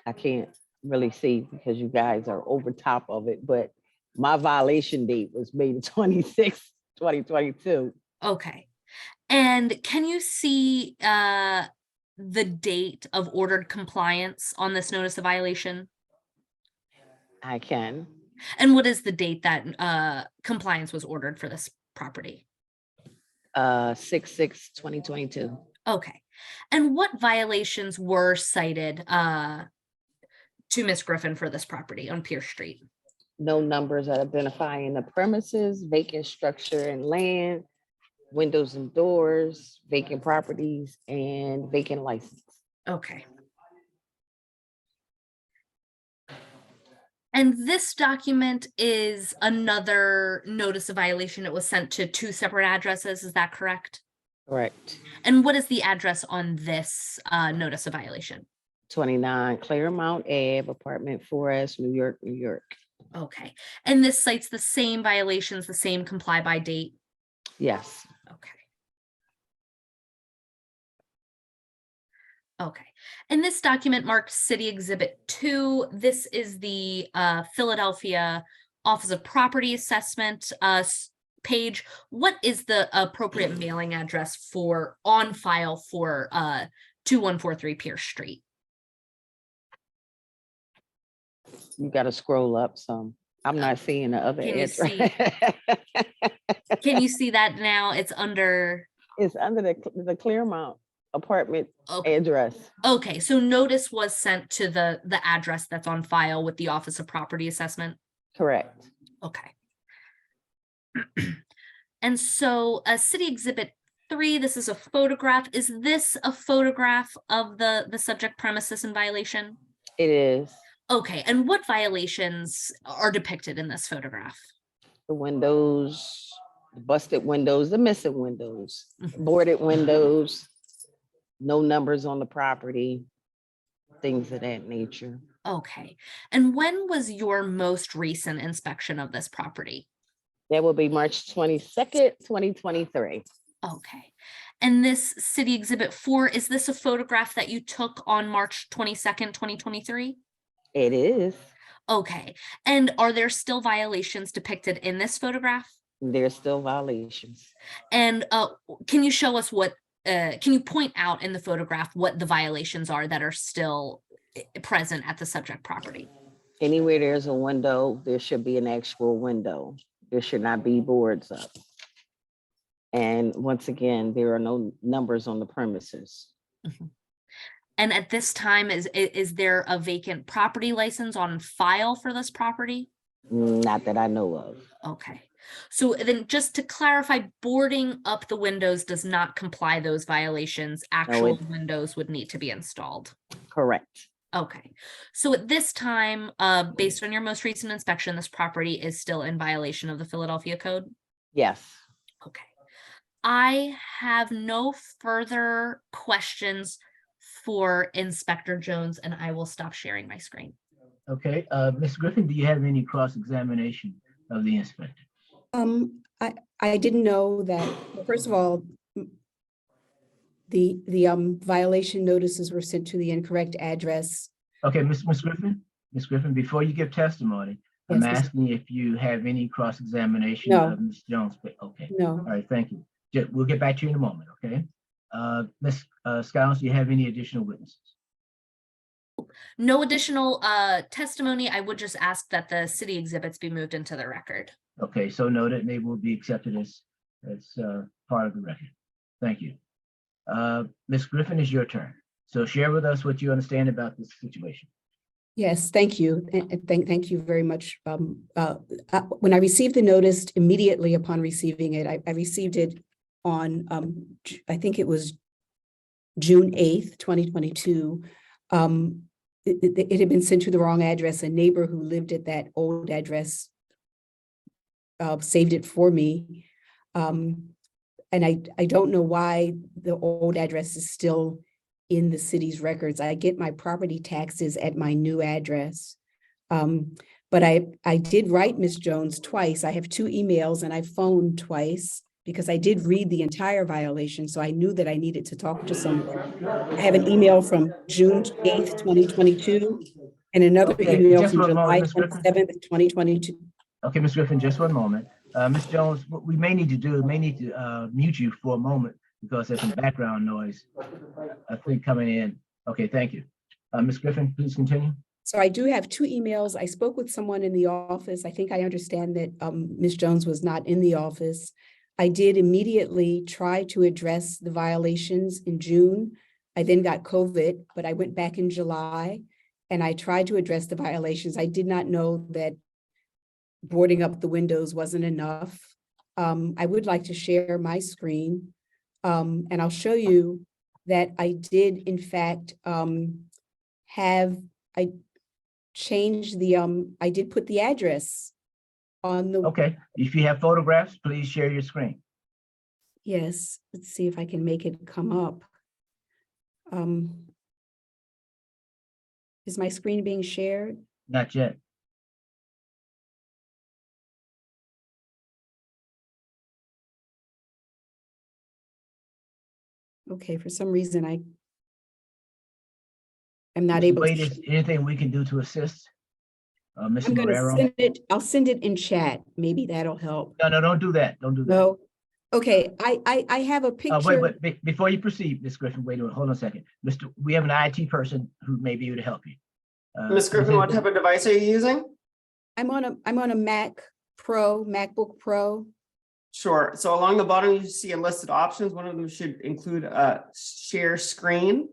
I can't really see because you guys are over top of it, but my violation date was May the 26th, 2022. Okay, and can you see the date of ordered compliance on this notice of violation? I can. And what is the date that compliance was ordered for this property? 6/6/2022. Okay, and what violations were cited to Ms. Griffin for this property on Pierce Street? No numbers identifying the premises, vacant structure and land, windows and doors, vacant properties, and vacant license. Okay. And this document is another notice of violation. It was sent to 2 separate addresses. Is that correct? Correct. And what is the address on this notice of violation? 29 Claremont Ave, apartment 4S, New York, New York. Okay. And this cites the same violations, the same comply by date? Yes. Okay. Okay. And this document marked City Exhibit 2. This is the Philadelphia Office of Property Assessment page. What is the appropriate mailing address for on file for 2143 Pierce Street? You got to scroll up some. I'm not seeing the other Can you address. see? Can you see that now? It's under. It's under the Claremont apartment Okay. address. Okay, so notice was sent to the address that's on file with the Office of Property Assessment? Correct. Okay. And so City Exhibit 3, this is a photograph. Is this a photograph of the subject premises in violation? It is. Okay, and what violations are depicted in this photograph? The windows, the busted windows, the missing windows, boarded windows, no numbers on the property, things of that nature. Okay, and when was your most recent inspection of this property? That will be March 22nd, 2023. Okay, and this City Exhibit 4, is this a photograph that you took on March 22nd, 2023? It is. Okay, and are there still violations depicted in this photograph? There's still violations. And can you show us what, can you point out in the photograph what the violations are that are still present at the subject property. Anywhere there's a window, there should be an actual window. There should not be boards up. And once again, there are no numbers on the premises. And at this time, is there a vacant property license on file for this property? Not that I know of. Okay. So then just to clarify, boarding up the windows does not comply those violations. Actual windows would need to be installed. Correct. Okay. So at this time, based on your most recent inspection, this property is still in violation of the Philadelphia Code? Yes. Okay. I have no further questions for Inspector Jones, and I will stop sharing my screen. Okay, Ms. Griffin, do you have any cross-examination of the inspector? I didn't know that, well, first of all, the violation notices were sent to the incorrect address. Okay, Ms. Griffin, before you give testimony, I'm Yes, Mr. asking if you have any cross-examination No. of Ms. Jones. Okay, No. all right, thank you. We'll get back to you in a moment, okay? Ms. Skiles, do you have any additional witnesses? No additional testimony. I would just ask that the city exhibits be moved into the record. Okay, so noted, and they will be accepted as part of the record. Thank you. Ms. Griffin, it's your turn. So share with us what you understand about this situation. Yes, thank you. And thank you very much. When I received the notice, immediately upon receiving it, I received it on, I think it was June 8th, 2022. It had been sent to the wrong address. A neighbor who lived at that old address saved it for me. And I don't know why the old address is still in the city's records. I get my property taxes at my new address. But I did write Ms. Jones twice. I have 2 emails and I phoned twice because I did read the entire violation. So I knew that I needed to talk to someone. I have an email from June 8th, 2022, and another email just from one July moment, Ms. Griffin. 27th, 2022. Okay, Ms. Griffin, just one moment. Ms. Jones, what we may need to do, mute you for a moment because there's some background noise, I think, coming in. Okay, thank you. Ms. Griffin, please continue. So I do have 2 emails. I spoke with someone in the office. I think I understand that Ms. Jones was not in the office. I did immediately try to address the violations in June. I then got COVID, but I went back in July and I tried to address the violations. I did not know that boarding up the windows wasn't enough. I would like to share my screen and I'll show you that I did in fact I changed the, I did put the address on the. Okay, if you have photographs, please share your screen. Yes, let's see if I can make it come up. Is my screen being shared? Not yet. Okay, for some reason I'm not Mr. able Wade, to. is anything we can do to assist? Mr. I'm gonna Marrero? send it, I'll send it in chat. Maybe that'll help. No, don't do that. Don't do that. No. Okay, I have a picture. Wait, before you proceed, Ms. Griffin, wait a minute, hold on a second. We have an IT person who may be able to help you. Ms. Griffin, what type of device are you using? I'm on a MacBook Pro. Sure. So along the bottom, you see a listed options. One of them should include a share screen.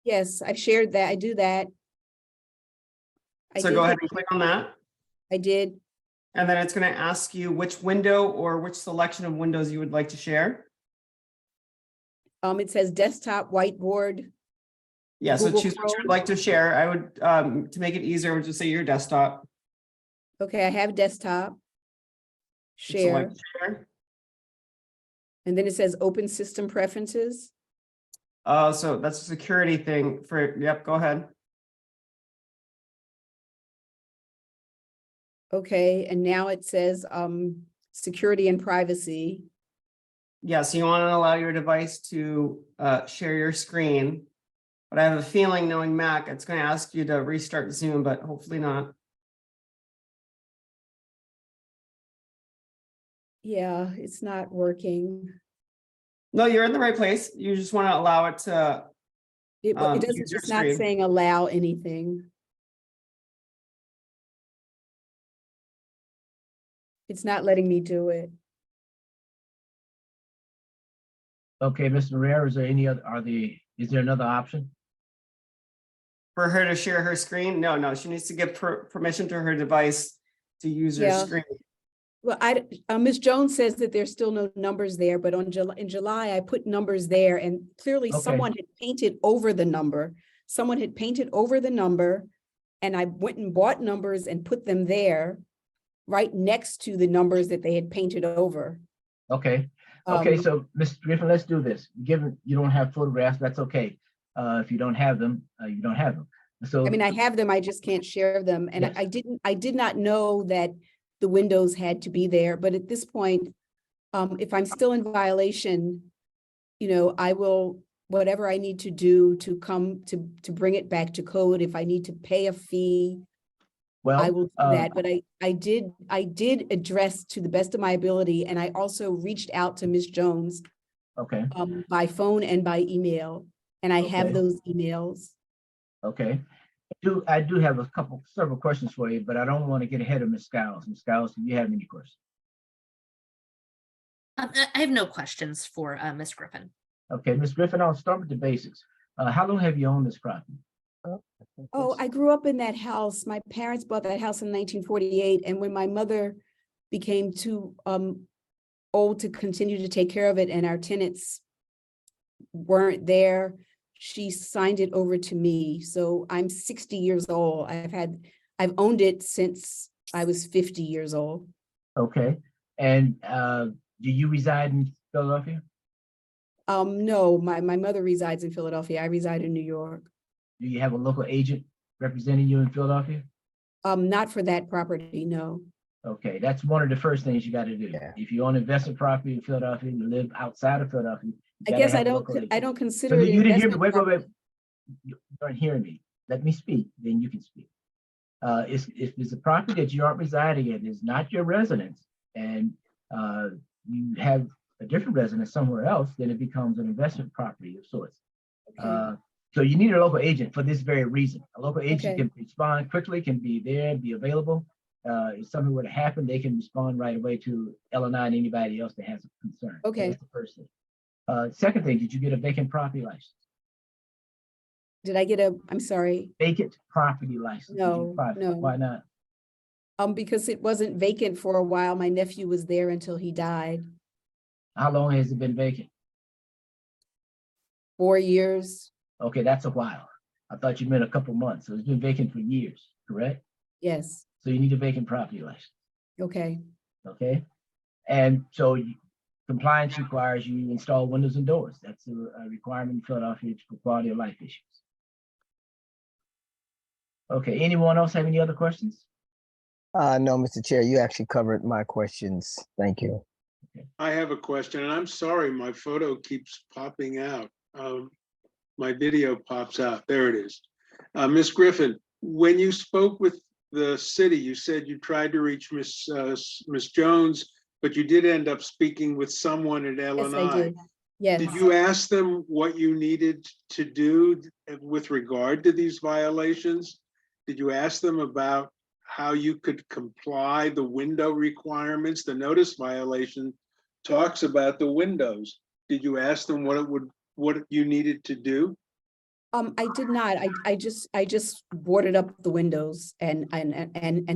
Yes, I've shared that. I do that. So go ahead and click on that. I did. And then it's going to ask you which window or which selection of windows you would like to share. It says desktop, whiteboard. Yeah, so Google choose what you Chrome. would like to share. I would, to make it easier, I would just say your desktop. Okay, I have desktop. Share. Select share. And then it says open system preferences. So that's a security thing for, yep, go ahead. Okay, and now it says security and privacy. Yeah, so you want to allow your device to share your screen. But I have a feeling, knowing Mac, it's going to ask you to restart Zoom, but hopefully not. Yeah, it's not working. No, you're in the right place. You just want to allow it to It doesn't, user it's not screen. saying allow anything. It's not letting me do it. Okay, Ms. Marrero, is there any other, is there another option? For her to share her screen? No, she needs to give permission to her device to use her Yeah. screen. Well, Ms. Jones says that there's still no numbers there, but in July, I put numbers there and clearly Okay. someone had painted over the number. Someone had painted over the number and I went and bought numbers and put them there right next to the numbers that they had painted over. Okay, okay, Um, so Ms. Griffin, let's do this. Given you don't have photographs, that's okay. If you don't have them, you don't have them. So, I mean, I have them, I just can't share them. And Yes. I did not know that the windows had to be there, but at this point, if I'm still in violation, you know, I will, whatever I need to do to come to bring it back to code, if I need to pay a fee, I will do that. But I did address to the best of my ability, and I also reached out to Ms. Jones okay, by phone and by email, and I have Okay. those emails. okay. I do have several questions for you, but I don't want to get ahead of Ms. Skiles. Ms. Skiles, do you have any questions? I have no questions for Ms. Griffin. Okay, Ms. Griffin, I'll start with the basics. How long have you owned this property? Oh, I grew up in that house. My parents bought that house in 1948, and when my mother became too old to continue to take care of it and our tenants weren't there, she signed it over to me. So I'm 60 years old. I've owned it since I was 50 years old. Okay, and do you reside in Philadelphia? No, my mother resides in Philadelphia. I reside in New York. Do you have a local agent representing you in Philadelphia? Not for that property, no. Okay, that's one of the first things you got to do. Yeah. If you own investment property in Philadelphia, you live outside of Philadelphia. you I gotta guess have a local agent. I don't So consider it you didn't hear me. investment Wait. property. You aren't hearing me. Let me speak, then you can speak. If it's a property that you aren't residing in, is not your residence, and you have a different residence somewhere else, then it becomes an investment property of sorts. Okay. So you need a local agent for this very reason. A local agent Okay. can respond quickly, can be there, be available. If something were to happen, they can respond right away to LNI and anybody else that has a concern. So Okay. that's the first thing. Second thing, did you get a vacant property license? Did I get I'm sorry, Vacant property license? Did you No, apply for it? no. Why not? because it wasn't vacant for a while. My nephew was there until he died. How long has it been vacant? 4 years, Okay, that's a while. I thought you meant a couple months. So it's been vacant for years, correct? yes, So you need a vacant property license, okay, okay? And so compliance requires you install windows and doors. That's a requirement in Philadelphia for quality of life issues. Okay, anyone else have any other questions? No, Mr. Chair, you actually covered my questions. Thank you. I have a question, and I'm sorry, my photo keeps popping out. My video pops out. There it is. Ms. Griffin, when you spoke with the city, you said you tried to reach Ms. Jones, but you did end up speaking with someone at yes, I LNI. did, yes. Did you ask them what you needed to do with regard to these violations? Did you ask them about how you could comply the window requirements? The notice violation talks about the windows. Did you ask them what you needed to do? I did not. I just boarded up the windows and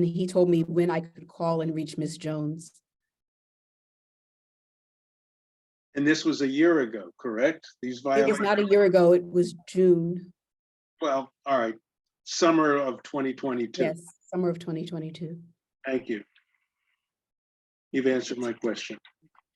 he told me when I could call and reach Miss Jones. And this was a year ago, correct? These It violations? was not a year ago. It was June. Well, all right, summer of 2022. Yes, summer of 2022. Thank you. You've answered my question.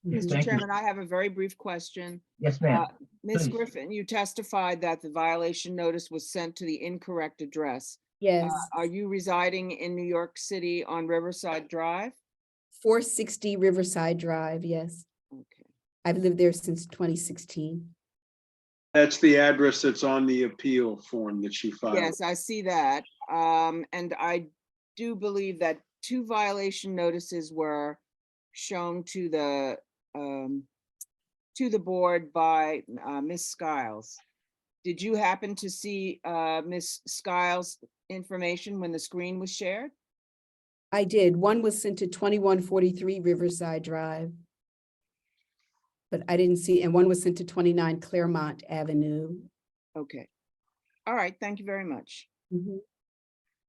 Yes, Mr. thank you. Chairman, I have a very brief question. Yes, ma'am. Ms. Please. Griffin, you testified that the violation notice was sent to the incorrect address. Yes, Are you residing in New York City on Riverside Drive? 460 Riverside Drive, yes. Okay. I've lived there since 2016. That's the address that's on the appeal form that she filed. Yes, I see that. And I do believe that 2 violation notices were shown to the board by Ms. Skiles. Did you happen to see Ms. Skiles' information when the screen was shared? I did. One was sent to 2143 Riverside Drive. But I didn't see, and one was sent to 29 Claremont Avenue. Okay. All right, thank you very much. Mhm.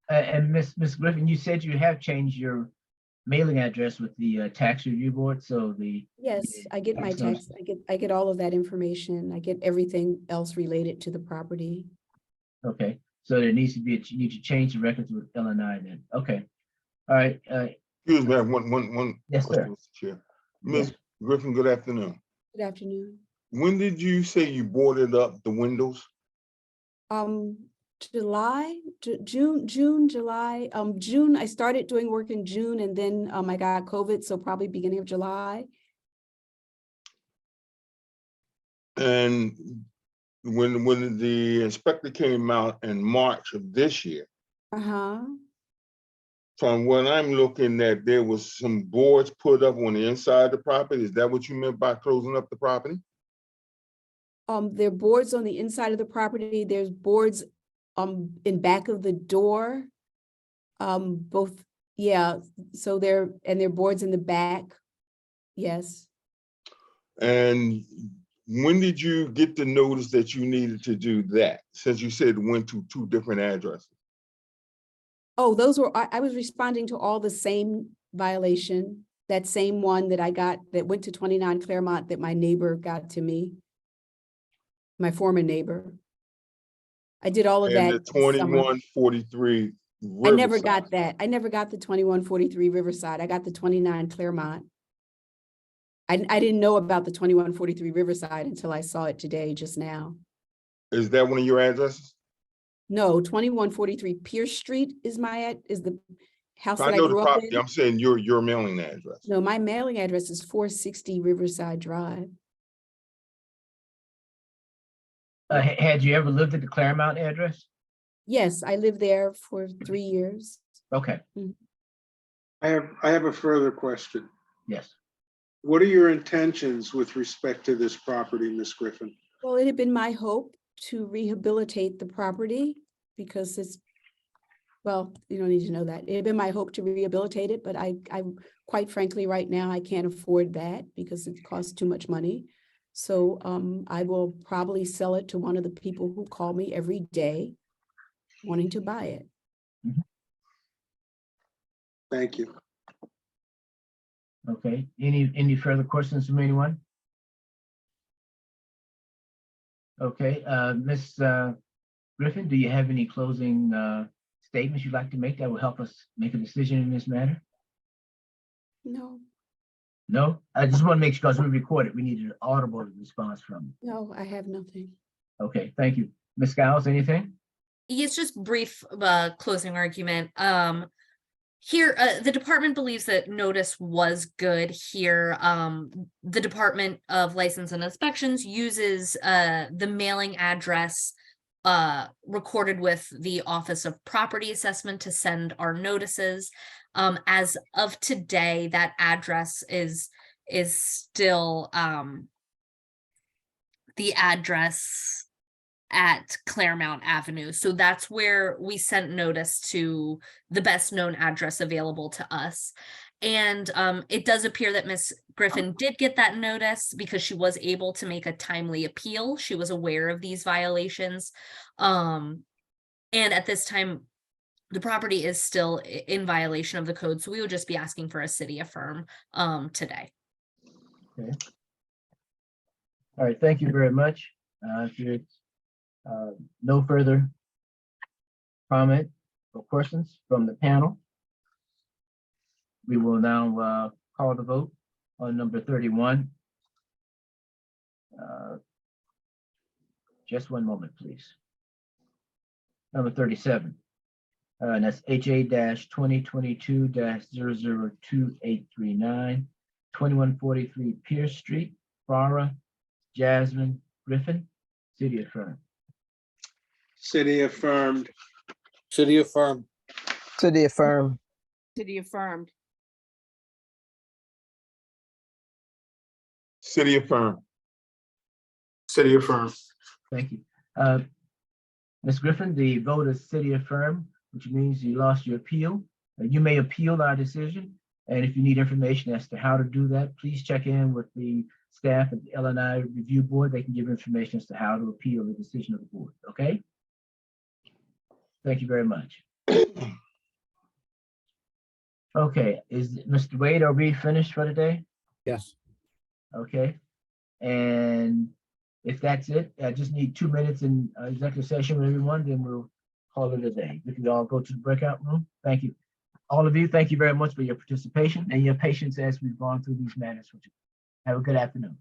And Ms. Griffin, you said you have changed your mailing address with the tax review board, so the. Yes, I get my tax text, I get all of that information. I get everything else related to the property. Okay, so there needs to be, you need to change the records with LNI then. Okay. All right. Excuse me, I have one. Yes, sir. question, Mr. Chair. Ms. Griffin, good afternoon. Good afternoon. When did you say you boarded up the windows? July, June, July, June, I started doing work in June and then I got COVID, so probably beginning of July. And when the inspector came out in March of this year, from what I'm looking at, there was some boards put up on the inside of the property. Is that what you meant by closing up the property? There are boards on the inside of the property. There's boards in back of the door. Both, yeah, so there are boards in the back. Yes. And when did you get the notice that you needed to do that? Since you said it went to 2 different addresses. Oh, those were, I was responding to all the same violation, that same one that I got that went to 29 Claremont that my neighbor got to me. My former neighbor. I did all of And that. the this summer. 2143 I never Riverside. got that. I never got the 2143 Riverside. I got the 29 Claremont. I didn't know about the 2143 Riverside until I saw it today, just now. Is that one of your addresses? No, 2143 Pierce Street is the house I that I know the grew up property. in. I'm saying your mailing address. No, my mailing address is 460 Riverside Drive. Had you ever lived at the Claremont address? Yes, I lived there for 3 years. Okay. I have a further question. Yes. What are your intentions with respect to this property, Ms. Griffin? Well, it had been my hope to rehabilitate the property because well, you don't need to know that. It had been my hope to rehabilitate it, but I quite frankly, right now, I can't afford that because it costs too much money. So I will probably sell it to one of the people who call me every day wanting to buy it. Thank you. Okay, any further questions from anyone? Okay, Ms. Griffin, do you have any closing statements you'd like to make that will help us make a decision in this matter? No, No? I just want to make sure, because we record it, we need an audible response from you. no, I have nothing. Okay, thank you. Ms. Skiles, anything? Yes, just brief closing argument. Here, the department believes that notice was good here. The Department of License and Inspections uses the mailing address recorded with the Office of Property Assessment to send our notices. As of today, that address is still the address at Claremont Avenue. So that's where we sent notice to the best known address available to us. And it does appear that Ms. Griffin did get that notice because she was able to make a timely appeal. She was aware of these violations. And at this time, the property is still in violation of the code. So we would just be asking for a city affirm today. Okay. All right, thank you very much. If there's no further comment or questions from the panel, we will now call the vote on number 31. Just one moment, please. Number 37. And that's HA-2022-002839, 2143 Pierce Street, Farah Jasmine Griffin, city affirmed. City affirmed. City affirmed. City affirmed. City affirmed. City affirmed. City affirmed. Thank you. Ms. Griffin, the vote is city affirmed, which means you lost your appeal. You may appeal our decision. And if you need information as to how to do that, please check in with the staff at the LNI Review Board. They can give information as to how to appeal the decision of the board, okay? Thank you very much. Okay, is Mr. Wade, are we finished for today? Yes. Okay, and if that's it, I just need 2 minutes in executive session with everyone, then we'll call it a day. We can all go to the breakout room. Thank you. All of you, thank you very much for your participation and your patience as we've gone through these matters with you. Have a good afternoon.